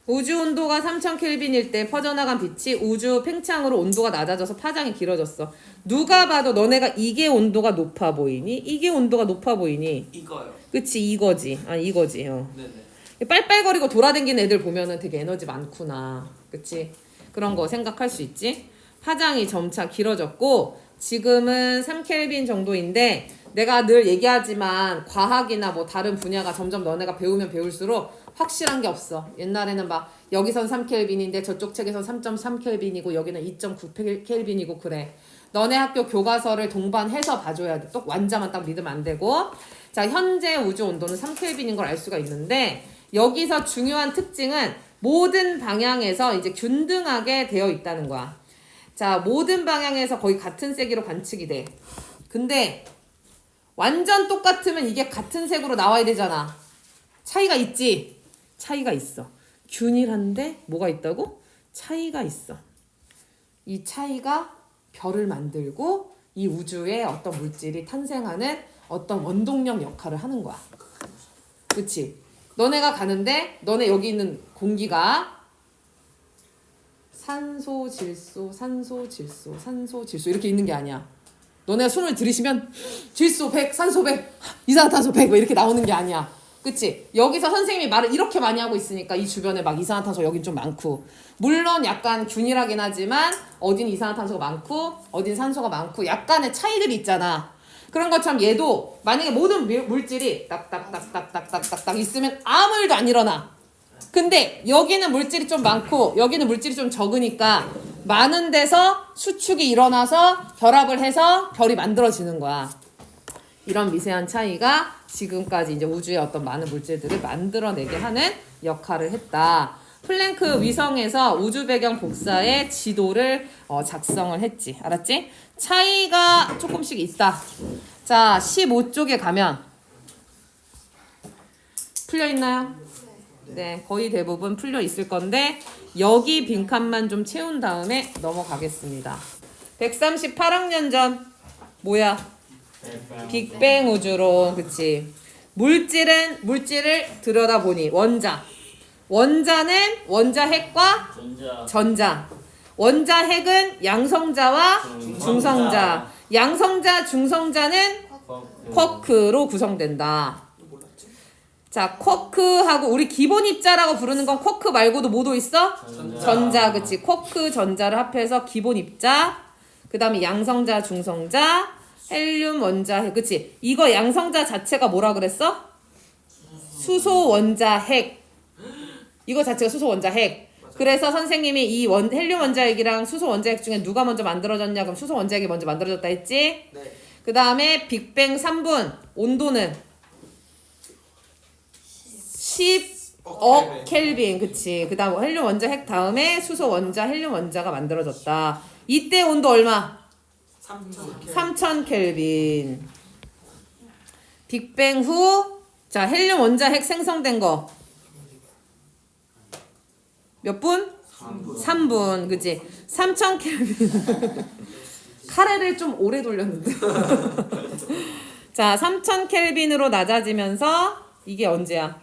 우주 온도가 3000 켈빈일 때 퍼져나간 빛이 우주 팽창으로 온도가 낮아져서 파장이 길어졌어. 누가 봐도 너네가 이게 온도가 높아 보이니? 이게 온도가 높아 보이니? 이거요. 그치, 이거지. 이거지. 네네. 빨빨거리고 돌아다니는 애들 보면은 되게 에너지 많구나. 그치? 그런 거 생각할 수 있지? 파장이 점차 길어졌고 지금은 3켈빈 정도인데 내가 늘 얘기하지만 과학이나 뭐 다른 분야가 점점 너네가 배우면 배울수록 확실한 게 없어. 옛날에는 막 여기선 3켈빈인데 저쪽 책에선 3.3켈빈이고 여기는 2.9켈빈이고 그래. 너네 학교 교과서를 동반해서 봐줘야 돼. 또 완자만 딱 믿으면 안 되고. 자, 현재 우주 온도는 3켈빈인 걸 알 수가 있는데 여기서 중요한 특징은 모든 방향에서 이제 균등하게 되어 있다는 거야. 자, 모든 방향에서 거의 같은 세기로 관측이 돼. 근데 완전 똑같으면 이게 같은 색으로 나와야 되잖아. 차이가 있지? 차이가 있어. 균일한데 뭐가 있다고? 차이가 있어. 이 차이가 별을 만들고 이 우주에 어떤 물질이 탄생하는 어떤 원동력 역할을 하는 거야. 그치? 너네가 가는데 너네 여기 있는 공기가 산소, 질소, 산소, 질소, 산소, 질소 이렇게 있는 게 아니야. 너네가 숨을 들이쉬면 질소 100, 산소 100, 이산화탄소 100 뭐 이렇게 나오는 게 아니야. 그치? 여기서 선생님이 말을 이렇게 많이 하고 있으니까 이 주변에 막 이산화탄소 여긴 좀 많고 물론 약간 균일하긴 하지만 어딘 이산화탄소가 많고 어딘 산소가 많고 약간의 차이들이 있잖아. 그런 것처럼 얘도 만약에 모든 물질이 딱딱딱딱딱딱딱 있으면 아무 일도 안 일어나. 근데 여기는 물질이 좀 많고 여기는 물질이 좀 적으니까 많은 데서 수축이 일어나서 결합을 해서 별이 만들어지는 거야. 이런 미세한 차이가 지금까지 이제 우주의 어떤 많은 물질들을 만들어내게 하는 역할을 했다. 플랭크 위성에서 우주 배경 복사의 지도를 작성을 했지. 알았지? 차이가 조금씩 있다. 자, 15쪽에 가면 풀려 있나요? 네, 거의 대부분 풀려 있을 건데 여기 빈칸만 좀 채운 다음에 넘어가겠습니다. 138학년 전 뭐야? 빅뱅 우주론. 그치? 물질을 들여다보니 원자는 원자핵과 전자. 원자핵은 양성자와 중성자. 양성자, 중성자는 쿼크로 구성된다. 자, 쿼크하고 우리 기본 입자라고 부르는 건 쿼크 말고도 뭐도 있어? 전자. 그치? 쿼크 전자를 합해서 기본 입자. 그 다음에 양성자, 중성자, 헬륨 원자핵. 그치? 이거 양성자 자체가 뭐라 그랬어? 수소 원자핵. 이거 자체가 수소 원자핵. 그래서 선생님이 이 헬륨 원자핵이랑 수소 원자핵 중에 누가 먼저 만들어졌냐? 그럼 수소 원자핵이 먼저 만들어졌다 했지? 네. 그 다음에 빅뱅 3분 온도는 10억 켈빈. 그치? 그 다음 헬륨 원자핵 다음에 수소 원자, 헬륨 원자가 만들어졌다. 이때 온도 얼마? 3000 켈빈. 빅뱅 후, 자, 헬륨 원자핵 생성된 거 몇 분? 3분. 그치? 3000 켈빈. 카레를 좀 오래 돌렸는데. 자, 3000 켈빈으로 낮아지면서 이게 언제야?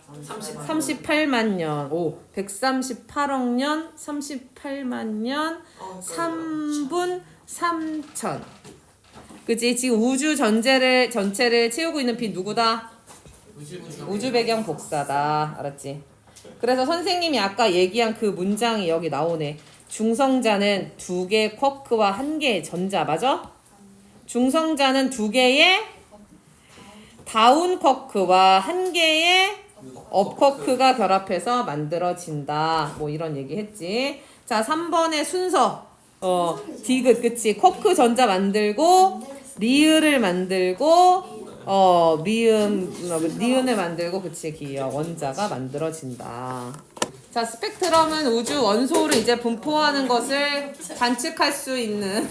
38만 년. 오, 138억 년, 38만 년, 3분 3000. 그치? 지금 우주 전체를 채우고 있는 빛 누구다? 우주 배경 복사다. 알았지? 그래서 선생님이 아까 얘기한 그 문장이 여기 나오네. 중성자는 2개 쿼크와 1개의 전자. 맞아? 중성자는 2개의 다운 쿼크와 1개의 업 쿼크가 결합해서 만들어진다. 뭐 이런 얘기 했지. 자, 3번의 순서. 디귿. 그치? 쿼크 전자 만들고 리을을 만들고 니은을 만들고 그치? 기억 원자가 만들어진다. 자, 스펙트럼은 우주 원소를 이제 분포하는 것을 관측할 수 있는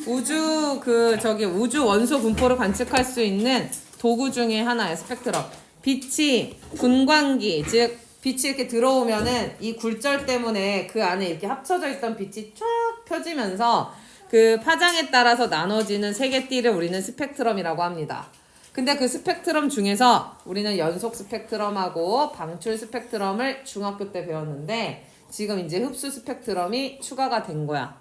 우주 원소 분포를 관측할 수 있는 도구 중에 하나예요. 스펙트럼. 빛이 분광기, 즉 빛이 이렇게 들어오면은 이 굴절 때문에 그 안에 이렇게 합쳐져 있던 빛이 쫙 펴지면서 그 파장에 따라서 나눠지는 세계띠를 우리는 스펙트럼이라고 합니다. 근데 그 스펙트럼 중에서 우리는 연속 스펙트럼하고 방출 스펙트럼을 중학교 때 배웠는데 지금 이제 흡수 스펙트럼이 추가가 된 거야.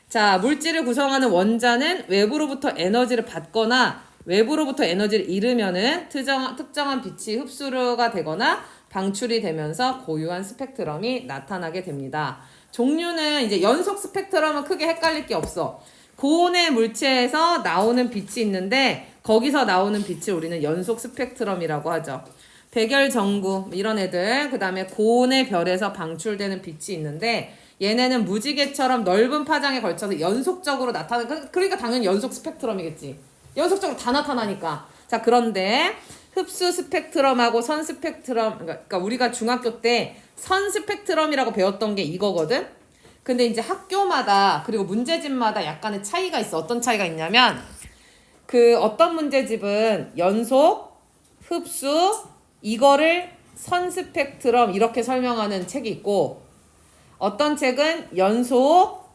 자, 물질을 구성하는 원자는 외부로부터 에너지를 받거나 외부로부터 에너지를 잃으면은 특정한 빛이 흡수가 되거나 방출이 되면서 고유한 스펙트럼이 나타나게 됩니다. 종류는 이제 연속 스펙트럼은 크게 헷갈릴 게 없어. 고온의 물체에서 나오는 빛이 있는데 거기서 나오는 빛을 우리는 연속 스펙트럼이라고 하죠. 백열전구 이런 애들, 그 다음에 고온의 별에서 방출되는 빛이 있는데 얘네는 무지개처럼 넓은 파장에 걸쳐서 연속적으로 나타나는, 그러니까 당연히 연속 스펙트럼이겠지. 연속적으로 다 나타나니까. 자, 그런데 흡수 스펙트럼하고 선 스펙트럼, 그러니까 우리가 중학교 때 선 스펙트럼이라고 배웠던 게 이거거든. 근데 이제 학교마다 그리고 문제집마다 약간의 차이가 있어. 어떤 차이가 있냐면 그 어떤 문제집은 연속, 흡수, 이거를 선 스펙트럼 이렇게 설명하는 책이 있고 어떤 책은 연속,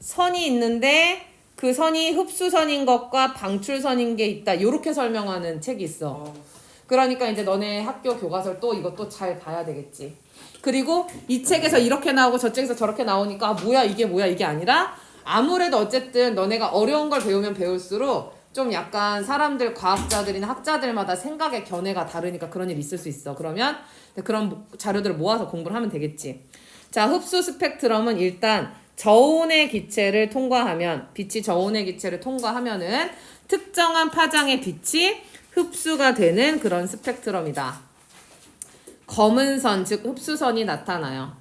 선이 있는데 그 선이 흡수선인 것과 방출선인 게 있다. 요렇게 설명하는 책이 있어. 그러니까 이제 너네 학교 교과서를 또 이것도 잘 봐야 되겠지. 그리고 이 책에서 이렇게 나오고 저책에서 저렇게 나오니까 아, 뭐야 이게 아니라 아무래도 어쨌든 너네가 어려운 걸 배우면 배울수록 좀 약간 사람들 과학자들이나 학자들마다 생각의 견해가 다르니까 그런 일이 있을 수 있어. 그러면 그런 자료들을 모아서 공부를 하면 되겠지. 자, 흡수 스펙트럼은 일단 저온의 기체를 통과하면 빛이 저온의 기체를 통과하면은 특정한 파장의 빛이 흡수가 되는 그런 스펙트럼이다. 검은 선, 즉 흡수선이 나타나요.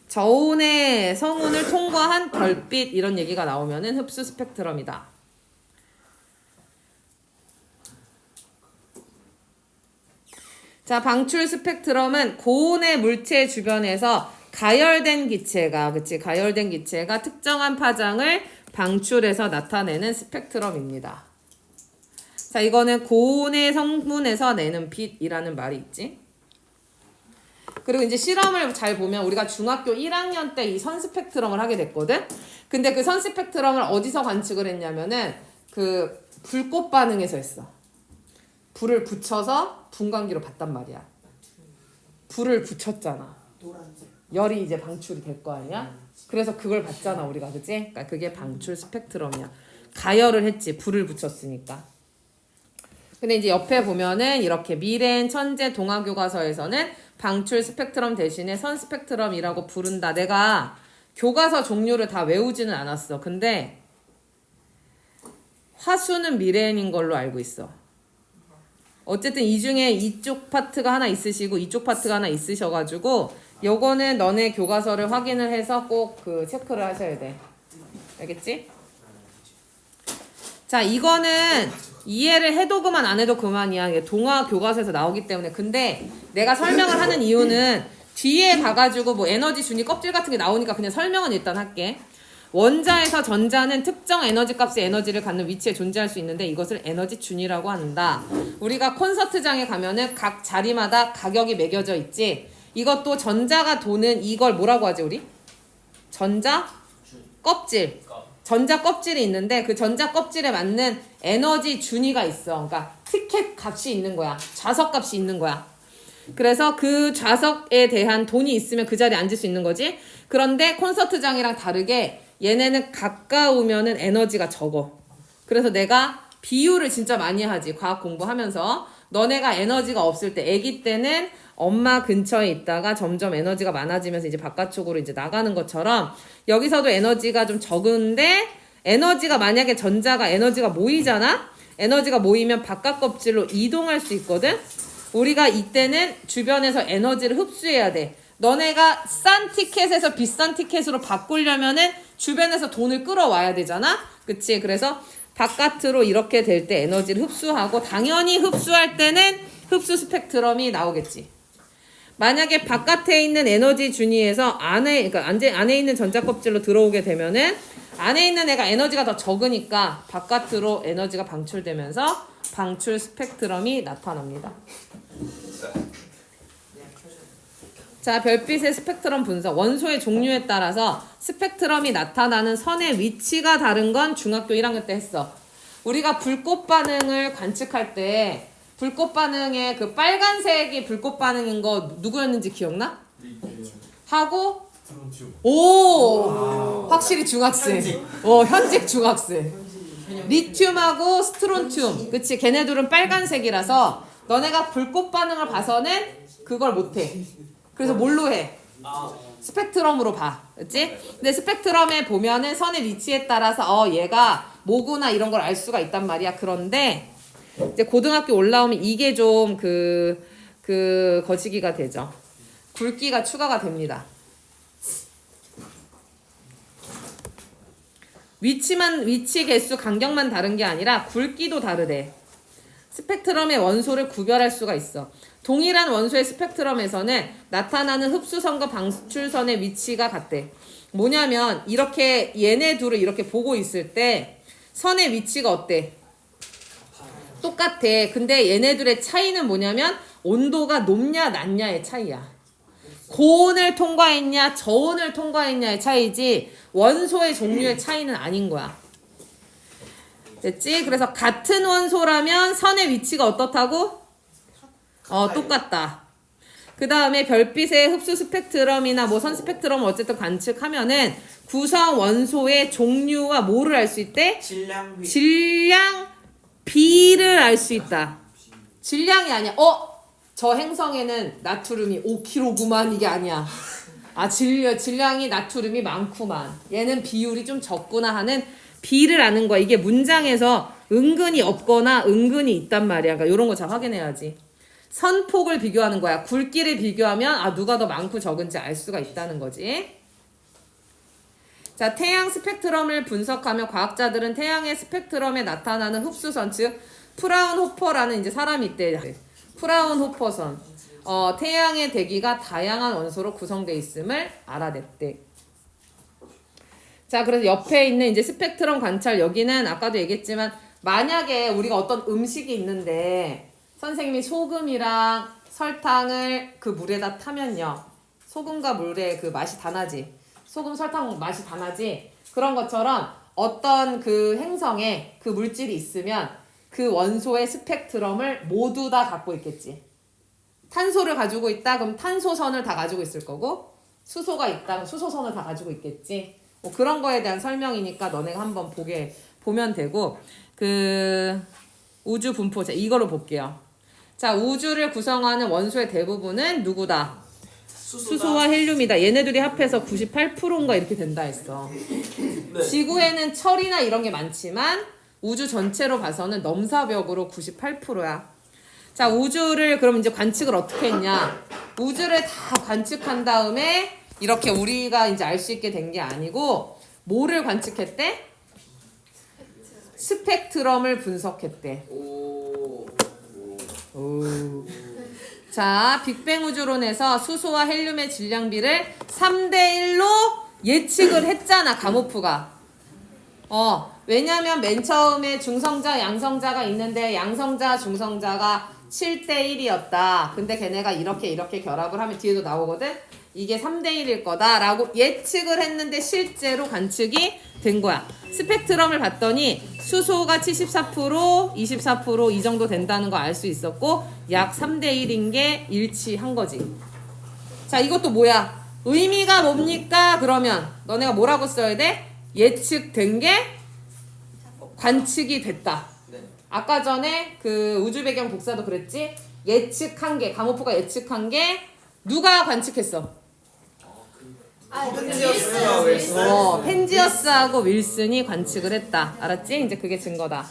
저온의 성운을 통과한 별빛 이런 얘기가 나오면은 흡수 스펙트럼이다. 자, 방출 스펙트럼은 고온의 물체 주변에서 가열된 기체가 특정한 파장을 방출해서 나타내는 스펙트럼입니다. 자, 이거는 고온의 성분에서 내는 빛이라는 말이 있지. 그리고 이제 실험을 잘 보면 우리가 중학교 1학년 때 이 선 스펙트럼을 하게 됐거든. 근데 그 선 스펙트럼을 어디서 관측을 했냐면은 그 불꽃 반응에서 했어. 불을 붙여서 분광기로 봤단 말이야. 불을 붙였잖아. 열이 이제 방출이 될 거 아니야? 그래서 그걸 봤잖아 우리가, 그치? 그러니까 그게 방출 스펙트럼이야. 가열을 했지, 불을 붙였으니까. 근데 이제 옆에 보면은 이렇게 미래엔 천재 동화 교과서에서는 방출 스펙트럼 대신에 선 스펙트럼이라고 부른다. 내가 교과서 종류를 다 외우지는 않았어. 근데 화수는 미래엔인 걸로 알고 있어. 어쨌든 이 중에 이쪽 파트가 하나 있으시고 이쪽 파트가 하나 있으셔가지고 요거는 너네 교과서를 확인을 해서 꼭 그 체크를 하셔야 돼. 알겠지? 자, 이거는 이해를 해도 그만 안 해도 그만이야. 이게 동화 교과서에서 나오기 때문에. 근데 내가 설명을 하는 이유는 뒤에 가가지고 뭐 에너지 준위 껍질 같은 게 나오니까 그냥 설명은 일단 할게. 원자에서 전자는 특정 에너지 값의 에너지를 갖는 위치에 존재할 수 있는데 이것을 에너지 준위라고 한다. 우리가 콘서트장에 가면은 각 자리마다 가격이 매겨져 있지. 이것도 전자가 도는 이걸 뭐라고 하지 우리? 전자 껍질. 전자 껍질이 있는데 그 전자 껍질에 맞는 에너지 준위가 있어. 그러니까 티켓 값이 있는 거야. 좌석 값이 있는 거야. 그래서 그 좌석에 대한 돈이 있으면 그 자리에 앉을 수 있는 거지. 그런데 콘서트장이랑 다르게 얘네는 가까우면은 에너지가 적어. 그래서 내가 비유를 진짜 많이 하지. 과학 공부하면서. 너네가 에너지가 없을 때, 아기 때는 엄마 근처에 있다가 점점 에너지가 많아지면서 이제 바깥쪽으로 이제 나가는 것처럼 여기서도 에너지가 좀 적은데 에너지가 만약에 전자가 에너지가 모이잖아? 에너지가 모이면 바깥 껍질로 이동할 수 있거든? 우리가 이때는 주변에서 에너지를 흡수해야 돼. 너네가 싼 티켓에서 비싼 티켓으로 바꾸려면은 주변에서 돈을 끌어와야 되잖아? 그치? 그래서 바깥으로 이렇게 될 때 에너지를 흡수하고 당연히 흡수할 때는 흡수 스펙트럼이 나오겠지. 만약에 바깥에 있는 에너지 준위에서 그러니까 안에 있는 전자 껍질로 들어오게 되면은 안에 있는 애가 에너지가 더 적으니까 바깥으로 에너지가 방출되면서 방출 스펙트럼이 나타납니다. 자, 별빛의 스펙트럼 분석. 원소의 종류에 따라서 스펙트럼이 나타나는 선의 위치가 다른 건 중학교 1학년 때 했어. 우리가 불꽃 반응을 관측할 때 불꽃 반응의 그 빨간색이 불꽃 반응인 거 누구였는지 기억나? 하고 오 확실히 중학생. 현직 중학생. 리튬하고 스트론튬. 그치? 걔네들은 빨간색이라서 너네가 불꽃 반응을 봐서는 그걸 못해. 그래서 뭘로 해? 스펙트럼으로 봐. 그치? 근데 스펙트럼에 보면은 선의 위치에 따라서 얘가 뭐구나 이런 걸 알 수가 있단 말이야. 그런데 이제 고등학교 올라오면 이게 좀 거시기가 되죠. 굵기가 추가가 됩니다. 위치 개수 간격만 다른 게 아니라 굵기도 다르대. 스펙트럼의 원소를 구별할 수가 있어. 동일한 원소의 스펙트럼에서는 나타나는 흡수선과 방출선의 위치가 같대. 뭐냐면 이렇게 얘네 둘을 이렇게 보고 있을 때 선의 위치가 어때? 똑같아. 근데 얘네들의 차이는 뭐냐면 온도가 높냐 낮냐의 차이야. 고온을 통과했냐 저온을 통과했냐의 차이지 원소의 종류의 차이는 아닌 거야. 됐지? 그래서 같은 원소라면 선의 위치가 어떻다고? 똑같다. 그 다음에 별빛의 흡수 스펙트럼이나 뭐 선 스펙트럼을 어쨌든 관측하면은 구성 원소의 종류와 뭐를 알 수 있대? 질량 비를 알 수 있다. 질량이 아니야. 저 행성에는 나트륨이 5kg구만 이게 아니야. 질량이 나트륨이 많구만. 얘는 비율이 좀 적구나 하는 비를 아는 거야. 이게 문장에서 은근히 없거나 은근히 있단 말이야. 그러니까 이런 거 잘 확인해야지. 선폭을 비교하는 거야. 굵기를 비교하면 누가 더 많고 적은지 알 수가 있다는 거지. 자, 태양 스펙트럼을 분석하면 과학자들은 태양의 스펙트럼에 나타나는 흡수선, 즉 프라운호퍼라는 이제 사람이 있대. 프라운호퍼선. 태양의 대기가 다양한 원소로 구성되어 있음을 알아냈대. 자, 그래서 옆에 있는 이제 스펙트럼 관찰, 여기는 아까도 얘기했지만 만약에 우리가 어떤 음식이 있는데 선생님이 소금이랑 설탕을 그 물에다 타면요. 소금과 물의 그 맛이 다 나지. 소금, 설탕 맛이 다 나지. 그런 것처럼 어떤 그 행성에 그 물질이 있으면 그 원소의 스펙트럼을 모두 다 갖고 있겠지. 탄소를 가지고 있다? 그럼 탄소선을 다 가지고 있을 거고, 수소가 있다? 그럼 수소선을 다 가지고 있겠지. 뭐 그런 거에 대한 설명이니까 너네가 한번 보면 되고, 우주 분포, 자, 이거로 볼게요. 자, 우주를 구성하는 원소의 대부분은 누구다? 수소와 헬륨이다. 얘네들이 합해서 98%인가 이렇게 된다 했어. 네. 지구에는 철이나 이런 게 많지만 우주 전체로 봐서는 넘사벽으로 98%야. 자, 우주를 그럼 이제 관측을 어떻게 했냐? 우주를 다 관측한 다음에 이렇게 우리가 이제 알 수 있게 된 게 아니고 뭐를 관측했대? 스펙트럼을 분석했대. 오. 자, 빅뱅 우주론에서 수소와 헬륨의 질량비를 3대1로 예측을 했잖아, 가모프가. 왜냐면 맨 처음에 중성자, 양성자가 있는데 양성자, 중성자가 7대1이었다. 근데 걔네가 이렇게 결합을 하면 뒤에도 나오거든? 이게 3대1일 거다라고 예측을 했는데 실제로 관측이 된 거야. 스펙트럼을 봤더니 수소가 74%, 24% 이 정도 된다는 거 알 수 있었고 약 3대1인 게 일치한 거지. 자, 이것도 뭐야? 의미가 뭡니까? 그러면 너네가 뭐라고 써야 돼? 예측된 게 관측이 됐다. 아까 전에 그 우주 배경 복사도 그랬지? 예측한 게, 가모프가 예측한 게 누가 관측했어? 펜지어스하고 윌슨이 관측을 했다. 알았지? 이제 그게 증거다.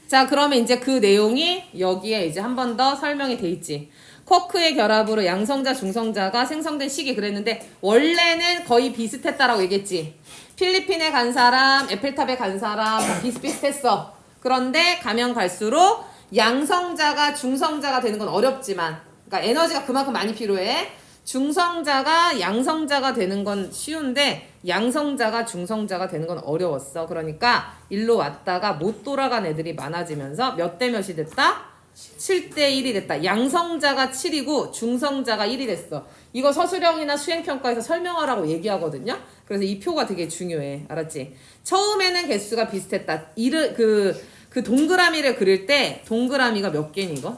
자, 그러면 이제 그 내용이 여기에 이제 한 번 더 설명이 돼 있지. 쿼크의 결합으로 양성자, 중성자가 생성된 시기 그랬는데 원래는 거의 비슷했다라고 얘기했지. 필리핀에 간 사람, 에펠탑에 간 사람 다 비슷비슷했어. 그런데 가면 갈수록 양성자가 중성자가 되는 건 어렵지만, 그러니까 에너지가 그만큼 많이 필요해. 중성자가 양성자가 되는 건 쉬운데 양성자가 중성자가 되는 건 어려웠어. 그러니까 일로 왔다가 못 돌아간 애들이 많아지면서 몇 대 몇이 됐다? 7대1이 됐다. 양성자가 7이고 중성자가 1이 됐어. 이거 서술형이나 수행평가에서 설명하라고 얘기하거든요. 그래서 이 표가 되게 중요해. 알았지? 처음에는 개수가 비슷했다. 그 동그라미를 그릴 때 동그라미가 몇 개니 이거?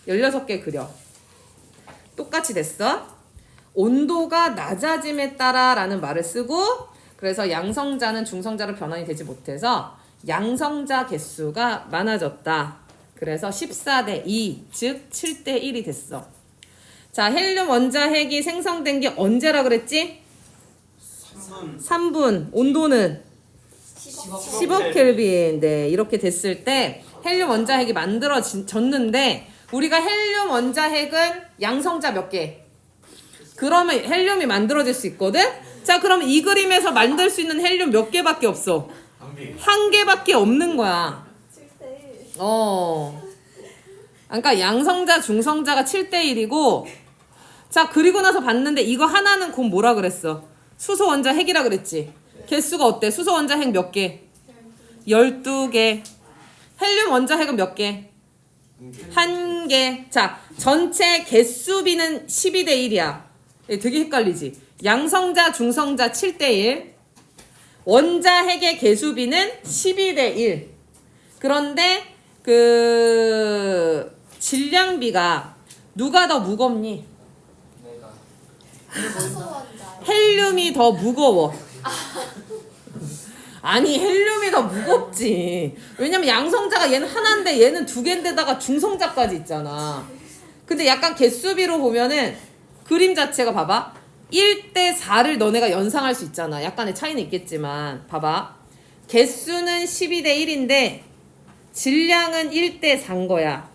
16개 그려. 똑같이 됐어. 온도가 낮아짐에 따라 라는 말을 쓰고, 그래서 양성자는 중성자로 변환이 되지 못해서 양성자 개수가 많아졌다. 그래서 14대2, 즉 7대1이 됐어. 자, 헬륨 원자핵이 생성된 게 언제라 그랬지? 3분. 온도는 10억 켈빈. 네, 이렇게 됐을 때 헬륨 원자핵이 만들어졌는데 우리가 헬륨 원자핵은 양성자 몇 개? 그러면 헬륨이 만들어질 수 있거든? 자, 그럼 이 그림에서 만들 수 있는 헬륨 몇 개밖에 없어? 한 개밖에 없는 거야. 그러니까 양성자, 중성자가 7대1이고, 자, 그리고 나서 봤는데 이거 하나는 곧 뭐라 그랬어? 수소 원자핵이라 그랬지? 개수가 어때? 수소 원자핵 몇 개? 12개. 헬륨 원자핵은 몇 개? 한 개. 자, 전체 개수비는 12대 1이야. 되게 헷갈리지? 양성자, 중성자 7대 1. 원자 핵의 개수비는 12대 1. 그런데 그 질량비가 누가 더 무겁니? 수소원자. 헬륨이 더 무거워. 아니 헬륨이 더 무겁지. 왜냐면 양성자가 얘는 하나인데 얘는 두 개인데다가 중성자까지 있잖아. 근데 약간 개수비로 보면은 그림 자체가 봐봐. 1대 4를 너네가 연상할 수 있잖아. 약간의 차이는 있겠지만 봐봐. 개수는 12대 1인데 질량은 1대 4인 거야.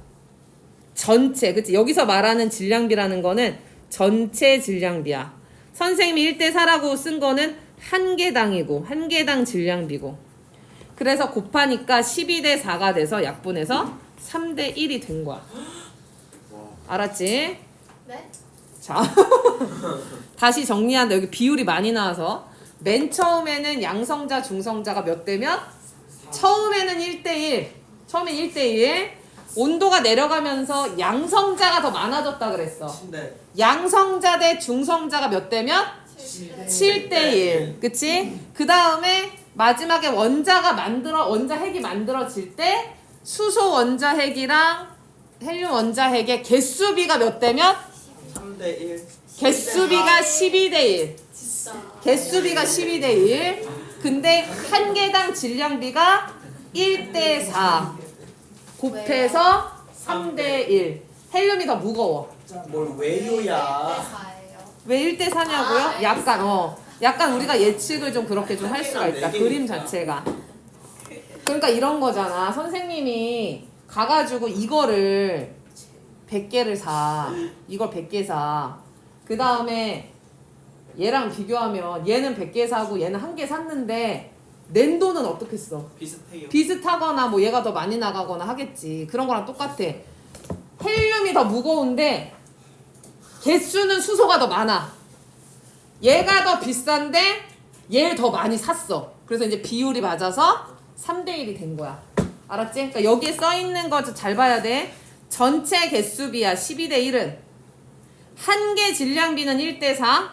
전체. 그치? 여기서 말하는 질량비라는 거는 전체 질량비야. 선생님이 1대 4라고 쓴 거는 한 개당이고 한 개당 질량비고. 그래서 곱하니까 12대 4가 돼서 약분해서 3대 1이 된 거야. 알았지? 네? 자, 다시 정리한다. 여기 비율이 많이 나와서 맨 처음에는 양성자, 중성자가 몇 대 몇? 처음에는 1대1. 처음엔 1대1. 온도가 내려가면서 양성자가 더 많아졌다 그랬어. 양성자 대 중성자가 몇 대 몇? 7대1. 그치? 그 다음에 마지막에 원자 핵이 만들어질 때 수소 원자 핵이랑 헬륨 원자 핵의 개수비가 몇 대 몇? 3대 1. 개수비가 12대 1. 진짜. 개수비가 12대 1. 근데 한 개당 질량비가 1대 4. 곱해서 3대 1. 헬륨이 더 무거워. 뭘 왜요야? 왜 1대 4냐고요? 약간 우리가 예측을 좀 그렇게 좀 할 수가 있다. 그림 자체가. 그러니까 이런 거잖아. 선생님이 가가지고 이거를 100개를 사. 이걸 100개 사. 그 다음에 얘랑 비교하면 얘는 100개 사고 얘는 1개 샀는데 낸도는 어떻게 써? 비슷해요. 비슷하거나 뭐 얘가 더 많이 나가거나 하겠지. 그런 거랑 똑같아. 헬륨이 더 무거운데 개수는 수소가 더 많아. 얘가 더 비싼데 얘를 더 많이 샀어. 그래서 이제 비율이 맞아서 3대 1이 된 거야. 알았지? 그러니까 여기에 써 있는 거 잘 봐야 돼. 전체 개수비야 12대 1은 한 개 질량비는 1대 4.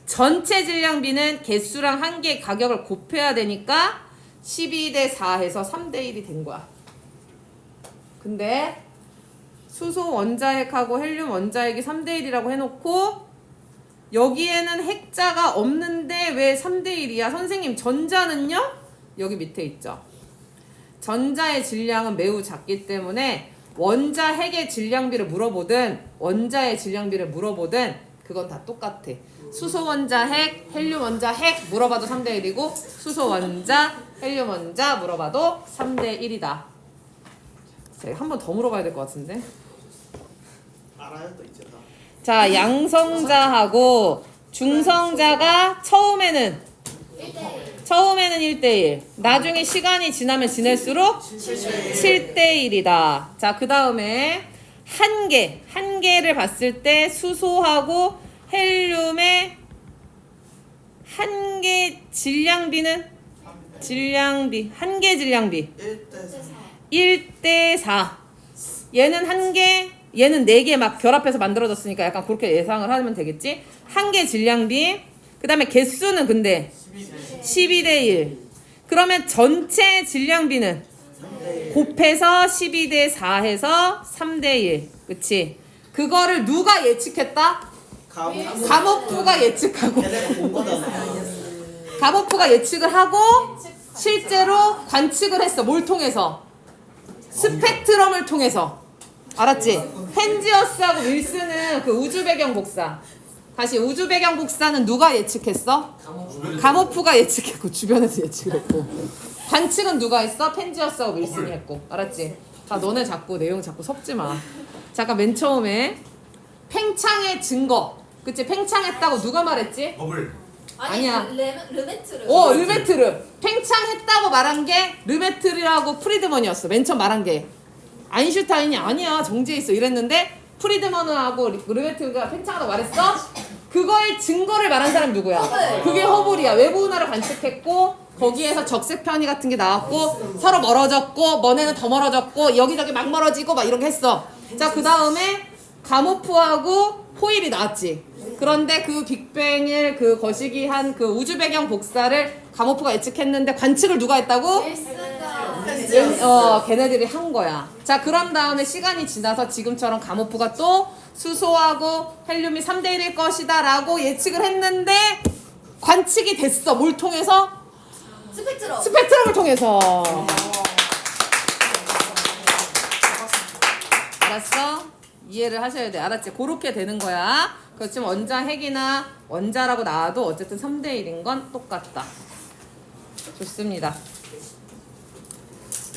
전체 질량비는 개수랑 한 개 가격을 곱해야 되니까 12대 4 해서 3대 1이 된 거야. 근데 수소 원자핵하고 헬륨 원자핵이 3대 1이라고 해놓고 여기에는 핵자가 없는데 왜 3대 1이야? 선생님 전자는요? 여기 밑에 있죠. 전자의 질량은 매우 작기 때문에 원자 핵의 질량비를 물어보든 원자의 질량비를 물어보든 그건 다 똑같아. 수소 원자 핵, 헬륨 원자 핵 물어봐도 3대 1이고 수소 원자, 헬륨 원자 물어봐도 3대 1이다. 한 번 더 물어봐야 될 것 같은데. 알아요 또 이제 다. 자, 양성자하고 중성자가 처음에는 1대1. 나중에 시간이 지나면 지날수록 7대 1이다. 자, 그 다음에 한 개를 봤을 때 수소하고 헬륨의 한 개 질량비는 한 개 질량비 1대 4. 얘는 한 개, 얘는 4개 막 결합해서 만들어졌으니까 약간 그렇게 예상을 하면 되겠지? 한 개 질량비. 그 다음에 개수는 근데 12대 1. 그러면 전체 질량비는 곱해서 12대 4 해서 3대 1. 그치? 그거를 누가 예측했다? 감옥부가 예측하고. 걔네가 본 거잖아요. 감옥부가 예측을 하고 실제로 관측을 했어. 뭘 통해서? 스펙트럼을 통해서. 알았지? 펜지어스하고 윌슨은 그 우주 배경 복사. 다시 우주 배경 복사는 누가 예측했어? 감호프가 예측했고 주변에서 예측을 했고 관측은 누가 했어? 펜지어스하고 윌슨이 했고. 알았지? 아 너네 자꾸 내용 자꾸 섞지 마. 잠깐 맨 처음에 팽창의 증거. 그치? 팽창했다고 누가 말했지? 버블. 아니야. 르메트르. 르메트르. 팽창했다고 말한 게 르메트르하고 프리드먼이었어. 맨 처음 말한 게. 아인슈타인이 아니야 정지해 있어 이랬는데 프리드먼하고 르메트르가 팽창하다고 말했어. 그거의 증거를 말한 사람 누구야? 허블. 그게 허블이야. 외부 운하를 관측했고 거기에서 적색 편이 같은 게 나왔고 서로 멀어졌고 너네는 더 멀어졌고 여기저기 막 멀어지고 막 이런 게 했어. 자, 그 다음에 가모프하고 호일이 나왔지. 그런데 그 빅뱅을 그 거시기 한 그 우주 배경 복사를 가모프가 예측했는데 관측을 누가 했다고? 윌스가 걔네들이 한 거야. 자, 그런 다음에 시간이 지나서 지금처럼 가모프가 또 수소하고 헬륨이 3대1일 것이다 라고 예측을 했는데 관측이 됐어. 뭘 통해서? 스펙트럼. 스펙트럼을 통해서. 알았어? 이해를 하셔야 돼. 알았지? 그렇게 되는 거야. 그렇지만 원자 핵이나 원자라고 나와도 어쨌든 3대1인 건 똑같다. 좋습니다.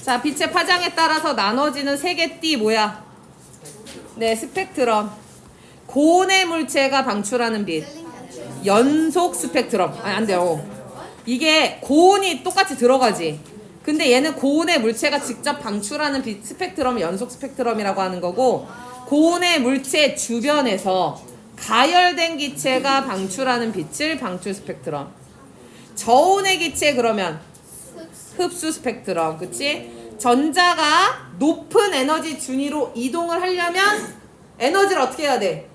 자, 빛의 파장에 따라서 나눠지는 색의 띠 뭐야? 네, 스펙트럼. 고온의 물체가 방출하는 빛. 연속 스펙트럼. 아니, 안 돼요. 이게 고온이 똑같이 들어가지. 근데 얘는 고온의 물체가 직접 방출하는 빛 스펙트럼을 연속 스펙트럼이라고 하는 거고, 고온의 물체 주변에서 가열된 기체가 방출하는 빛을 방출 스펙트럼. 저온의 기체 그러면 흡수 스펙트럼. 그치? 전자가 높은 에너지 준위로 이동을 하려면 에너지를 어떻게 해야 돼?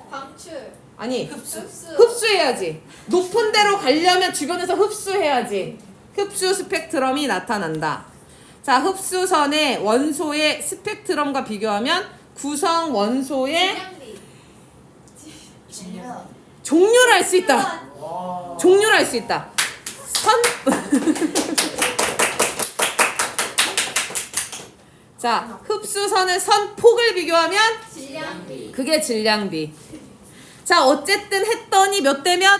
방출. 아니, 흡수. 흡수해야지. 높은 데로 가려면 주변에서 흡수해야지. 흡수 스펙트럼이 나타난다. 자, 흡수선의 원소의 스펙트럼과 비교하면 구성 원소의 종류를 알 수 있다. 종류를 알 수 있다. 선 자, 흡수선의 선폭을 비교하면 질량비. 그게 질량비. 자, 어쨌든 했더니 몇 대 몇?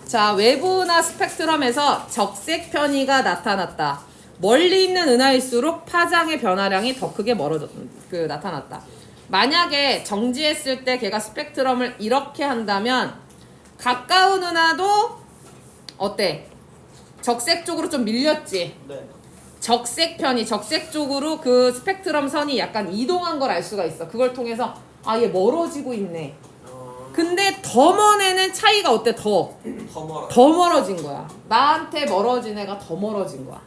자, 외부나 스펙트럼에서 적색 편의가 나타났다. 멀리 있는 은하일수록 파장의 변화량이 더 크게 나타났다. 만약에 정지했을 때 걔가 스펙트럼을 이렇게 한다면 가까운 은하도 어때? 적색 쪽으로 좀 밀렸지. 네. 적색 편이 적색 쪽으로 그 스펙트럼 선이 약간 이동한 걸 알 수가 있어. 그걸 통해서 아, 얘 멀어지고 있네. 근데 더 먼 애는 차이가 어때? 더 멀어진 거야. 나한테 멀어진 애가 더 멀어진 거야.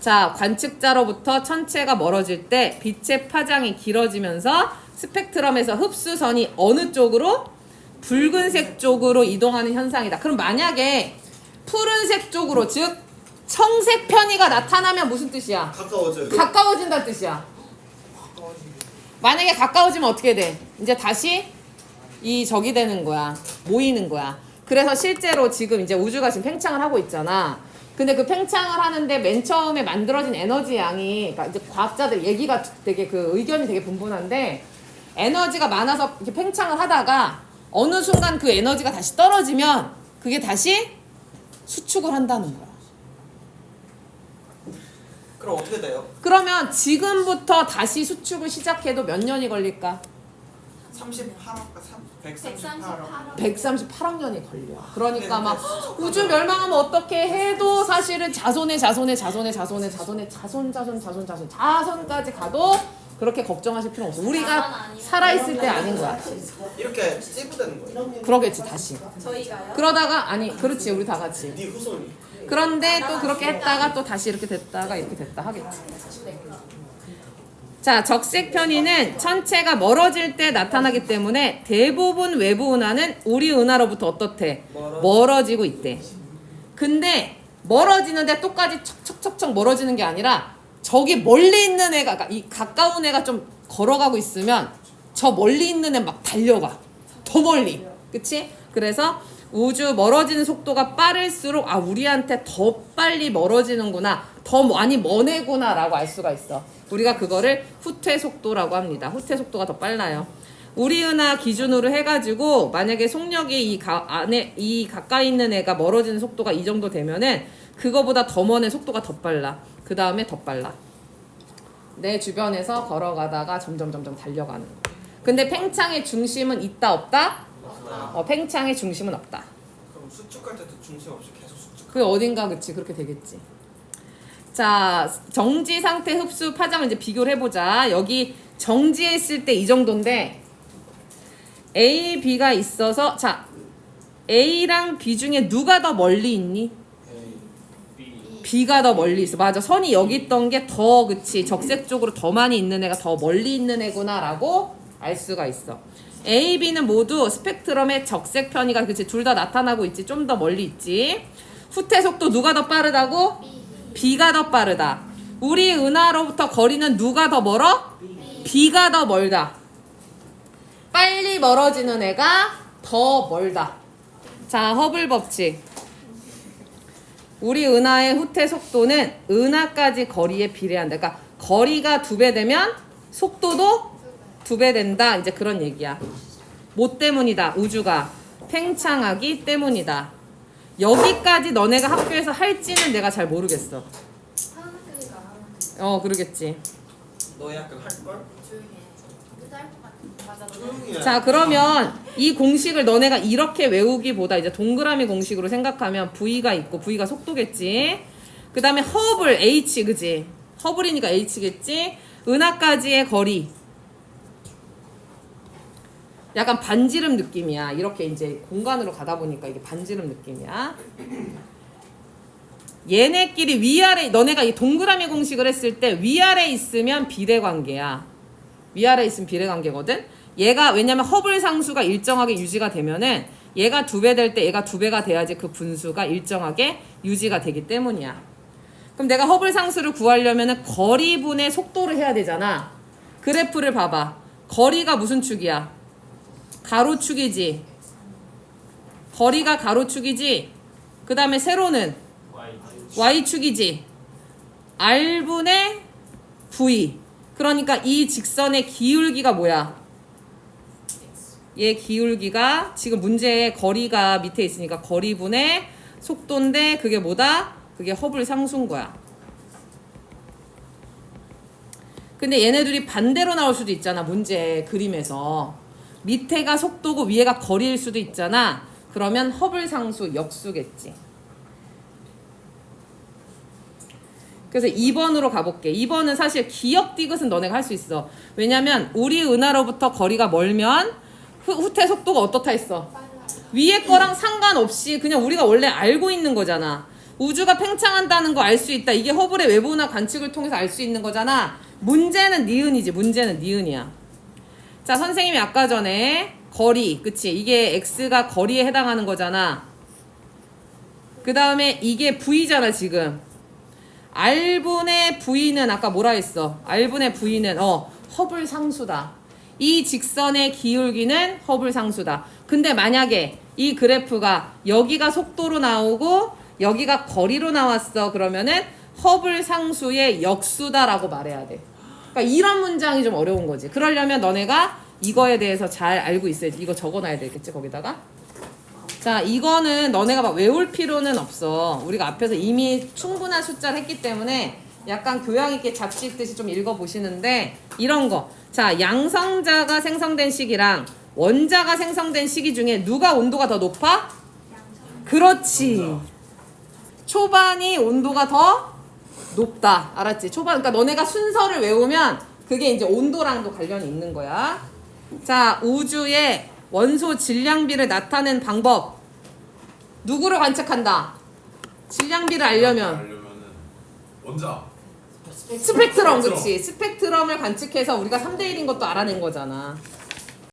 자, 관측자로부터 천체가 멀어질 때 빛의 파장이 길어지면서 스펙트럼에서 흡수선이 어느 쪽으로? 붉은색 쪽으로 이동하는 현상이다. 그럼 만약에 푸른색 쪽으로, 즉 청색 편의가 나타나면 무슨 뜻이야? 가까워져요. 가까워진다는 뜻이야. 만약에 가까워지면 어떻게 돼? 이제 다시 저기 되는 거야. 모이는 거야. 그래서 실제로 지금 이제 우주가 지금 팽창을 하고 있잖아. 근데 그 팽창을 하는데 맨 처음에 만들어진 에너지 양이, 그러니까 이제 과학자들 얘기가 되게 의견이 되게 분분한데, 에너지가 많아서 이렇게 팽창을 하다가 어느 순간 그 에너지가 다시 떨어지면 그게 다시 수축을 한다는 거야. 그럼 어떻게 돼요? 그러면 지금부터 다시 수축을 시작해도 몇 년이 걸릴까? 138억. 138억. 138억 년이 걸려. 그러니까 막 우주 멸망하면 어떻게 해도 사실은 자손까지 가도 그렇게 걱정하실 필요 없어. 우리가 살아있을 때 아닌 거야. 이렇게 찌부되는 거예요. 그러겠지 다시. 저희가요? 그러다가 아니 그렇지 우리 다 같이. 네 후손이. 그런데 또 그렇게 했다가 또 다시 이렇게 됐다가 이렇게 됐다 하겠지. 자, 적색 편의는 천체가 멀어질 때 나타나기 때문에 대부분 외부 은하는 우리 은하로부터 어떻대? 멀어지고 있대. 근데 멀어지는데 똑같이 척척척척 멀어지는 게 아니라 저기 멀리 있는 애가, 그러니까 이 가까운 애가 좀 걸어가고 있으면 저 멀리 있는 애 막 달려가. 더 멀리. 그치? 그래서 우주 멀어지는 속도가 빠를수록 아, 우리한테 더 빨리 멀어지는구나. 더 많이 먼 애구나 라고 알 수가 있어. 우리가 그거를 후퇴 속도라고 합니다. 후퇴 속도가 더 빨라요. 우리 은하 기준으로 해가지고 만약에 속력이 이 가까이 있는 애가 멀어지는 속도가 이 정도 되면은 그거보다 더 먼 애 속도가 더 빨라. 그 다음에 더 빨라. 내 주변에서 걸어가다가 점점 달려가는 거. 근데 팽창의 중심은 있다 없다? 팽창의 중심은 없다. 그럼 수축할 때도 중심 없이 계속 수축. 그 어딘가 그치 그렇게 되겠지. 자, 정지 상태 흡수 파장을 이제 비교를 해보자. 여기 정지했을 때 이 정도인데 A, B가 있어서 자 A랑 B 중에 누가 더 멀리 있니? B가 더 멀리 있어. 맞아. 선이 여기 있던 게 더 그치. 적색 쪽으로 더 많이 있는 애가 더 멀리 있는 애구나라고 알 수가 있어. A, B는 모두 스펙트럼의 적색 편이가 그치. 둘 다 나타나고 있지. 좀 더 멀리 있지. 후퇴 속도 누가 더 빠르다고? B가 더 빠르다. 우리 은하로부터 거리는 누가 더 멀어? B가 더 멀다. 빨리 멀어지는 애가 더 멀다. 자, 허블 법칙. 우리 은하의 후퇴 속도는 은하까지 거리에 비례한다. 그러니까 거리가 2배 되면 속도도 2배 된다. 이제 그런 얘기야. 뭐 때문이다? 우주가 팽창하기 때문이다. 여기까지 너네가 학교에서 할지는 내가 잘 모르겠어. 그러겠지. 너희 학교 할걸? 조용히 해. 그때 할것 같아. 맞아. 조용히 해. 자, 그러면 이 공식을 너네가 이렇게 외우기보다 이제 동그라미 공식으로 생각하면 V가 있고 V가 속도겠지. 그 다음에 허블 H, 그지? 허블이니까 H겠지? 은하까지의 거리. 약간 반지름 느낌이야. 이렇게 이제 공간으로 가다 보니까 이게 반지름 느낌이야. 얘네끼리 위아래, 너네가 이 동그라미 공식을 했을 때 위아래 있으면 비례관계야. 위아래 있으면 비례관계거든? 얘가, 왜냐면 허블 상수가 일정하게 유지가 되면은 얘가 2배 될 때 얘가 2배가 돼야지 그 분수가 일정하게 유지가 되기 때문이야. 그럼 내가 허블 상수를 구하려면은 거리분의 속도를 해야 되잖아. 그래프를 봐봐. 거리가 무슨 축이야? 가로축이지. 거리가 가로축이지. 그 다음에 세로는 Y축이지. R분의 V. 그러니까 이 직선의 기울기가 뭐야? 얘 기울기가 지금 문제에 거리가 밑에 있으니까 거리분의 속도인데 그게 뭐다? 그게 허블 상수인 거야. 근데 얘네들이 반대로 나올 수도 있잖아. 문제 그림에서. 밑에가 속도고 위에가 거리일 수도 있잖아. 그러면 허블 상수 역수겠지. 그래서 2번으로 가볼게. 2번은 사실 기억 디귿은 너네가 할 수 있어. 왜냐면 우리 은하로부터 거리가 멀면 후퇴 속도가 어떻다 했어? 위에 거랑 상관없이 그냥 우리가 원래 알고 있는 거잖아. 우주가 팽창한다는 거 알 수 있다. 이게 허블의 외부 은하 관측을 통해서 알 수 있는 거잖아. 문제는 니은이지. 문제는 니은이야. 자, 선생님이 아까 전에 거리, 그치? 이게 x가 거리에 해당하는 거잖아. 그 다음에 이게 v잖아 지금. r분의 v는 아까 뭐라 했어? r분의 v는 허블 상수다. 이 직선의 기울기는 허블 상수다. 근데 만약에 이 그래프가 여기가 속도로 나오고 여기가 거리로 나왔어. 그러면은 허블 상수의 역수다라고 말해야 돼. 그러니까 이런 문장이 좀 어려운 거지. 그러려면 너네가 이거에 대해서 잘 알고 있어야지. 이거 적어놔야 되겠지 거기다가. 자, 이거는 너네가 막 외울 필요는 없어. 우리가 앞에서 이미 충분한 숫자를 했기 때문에 약간 교양 있게 잡지 읽듯이 좀 읽어보시는데 이런 거. 자, 양성자가 생성된 시기랑 원자가 생성된 시기 중에 누가 온도가 더 높아? 그렇지. 초반이 온도가 더 높다. 알았지? 초반. 그러니까 너네가 순서를 외우면 그게 이제 온도랑도 관련이 있는 거야. 자, 우주의 원소 질량비를 나타낸 방법. 누구를 관측한다? 질량비를 알려면은 원자. 스펙트럼, 그치? 스펙트럼을 관측해서 우리가 3대1인 것도 알아낸 거잖아.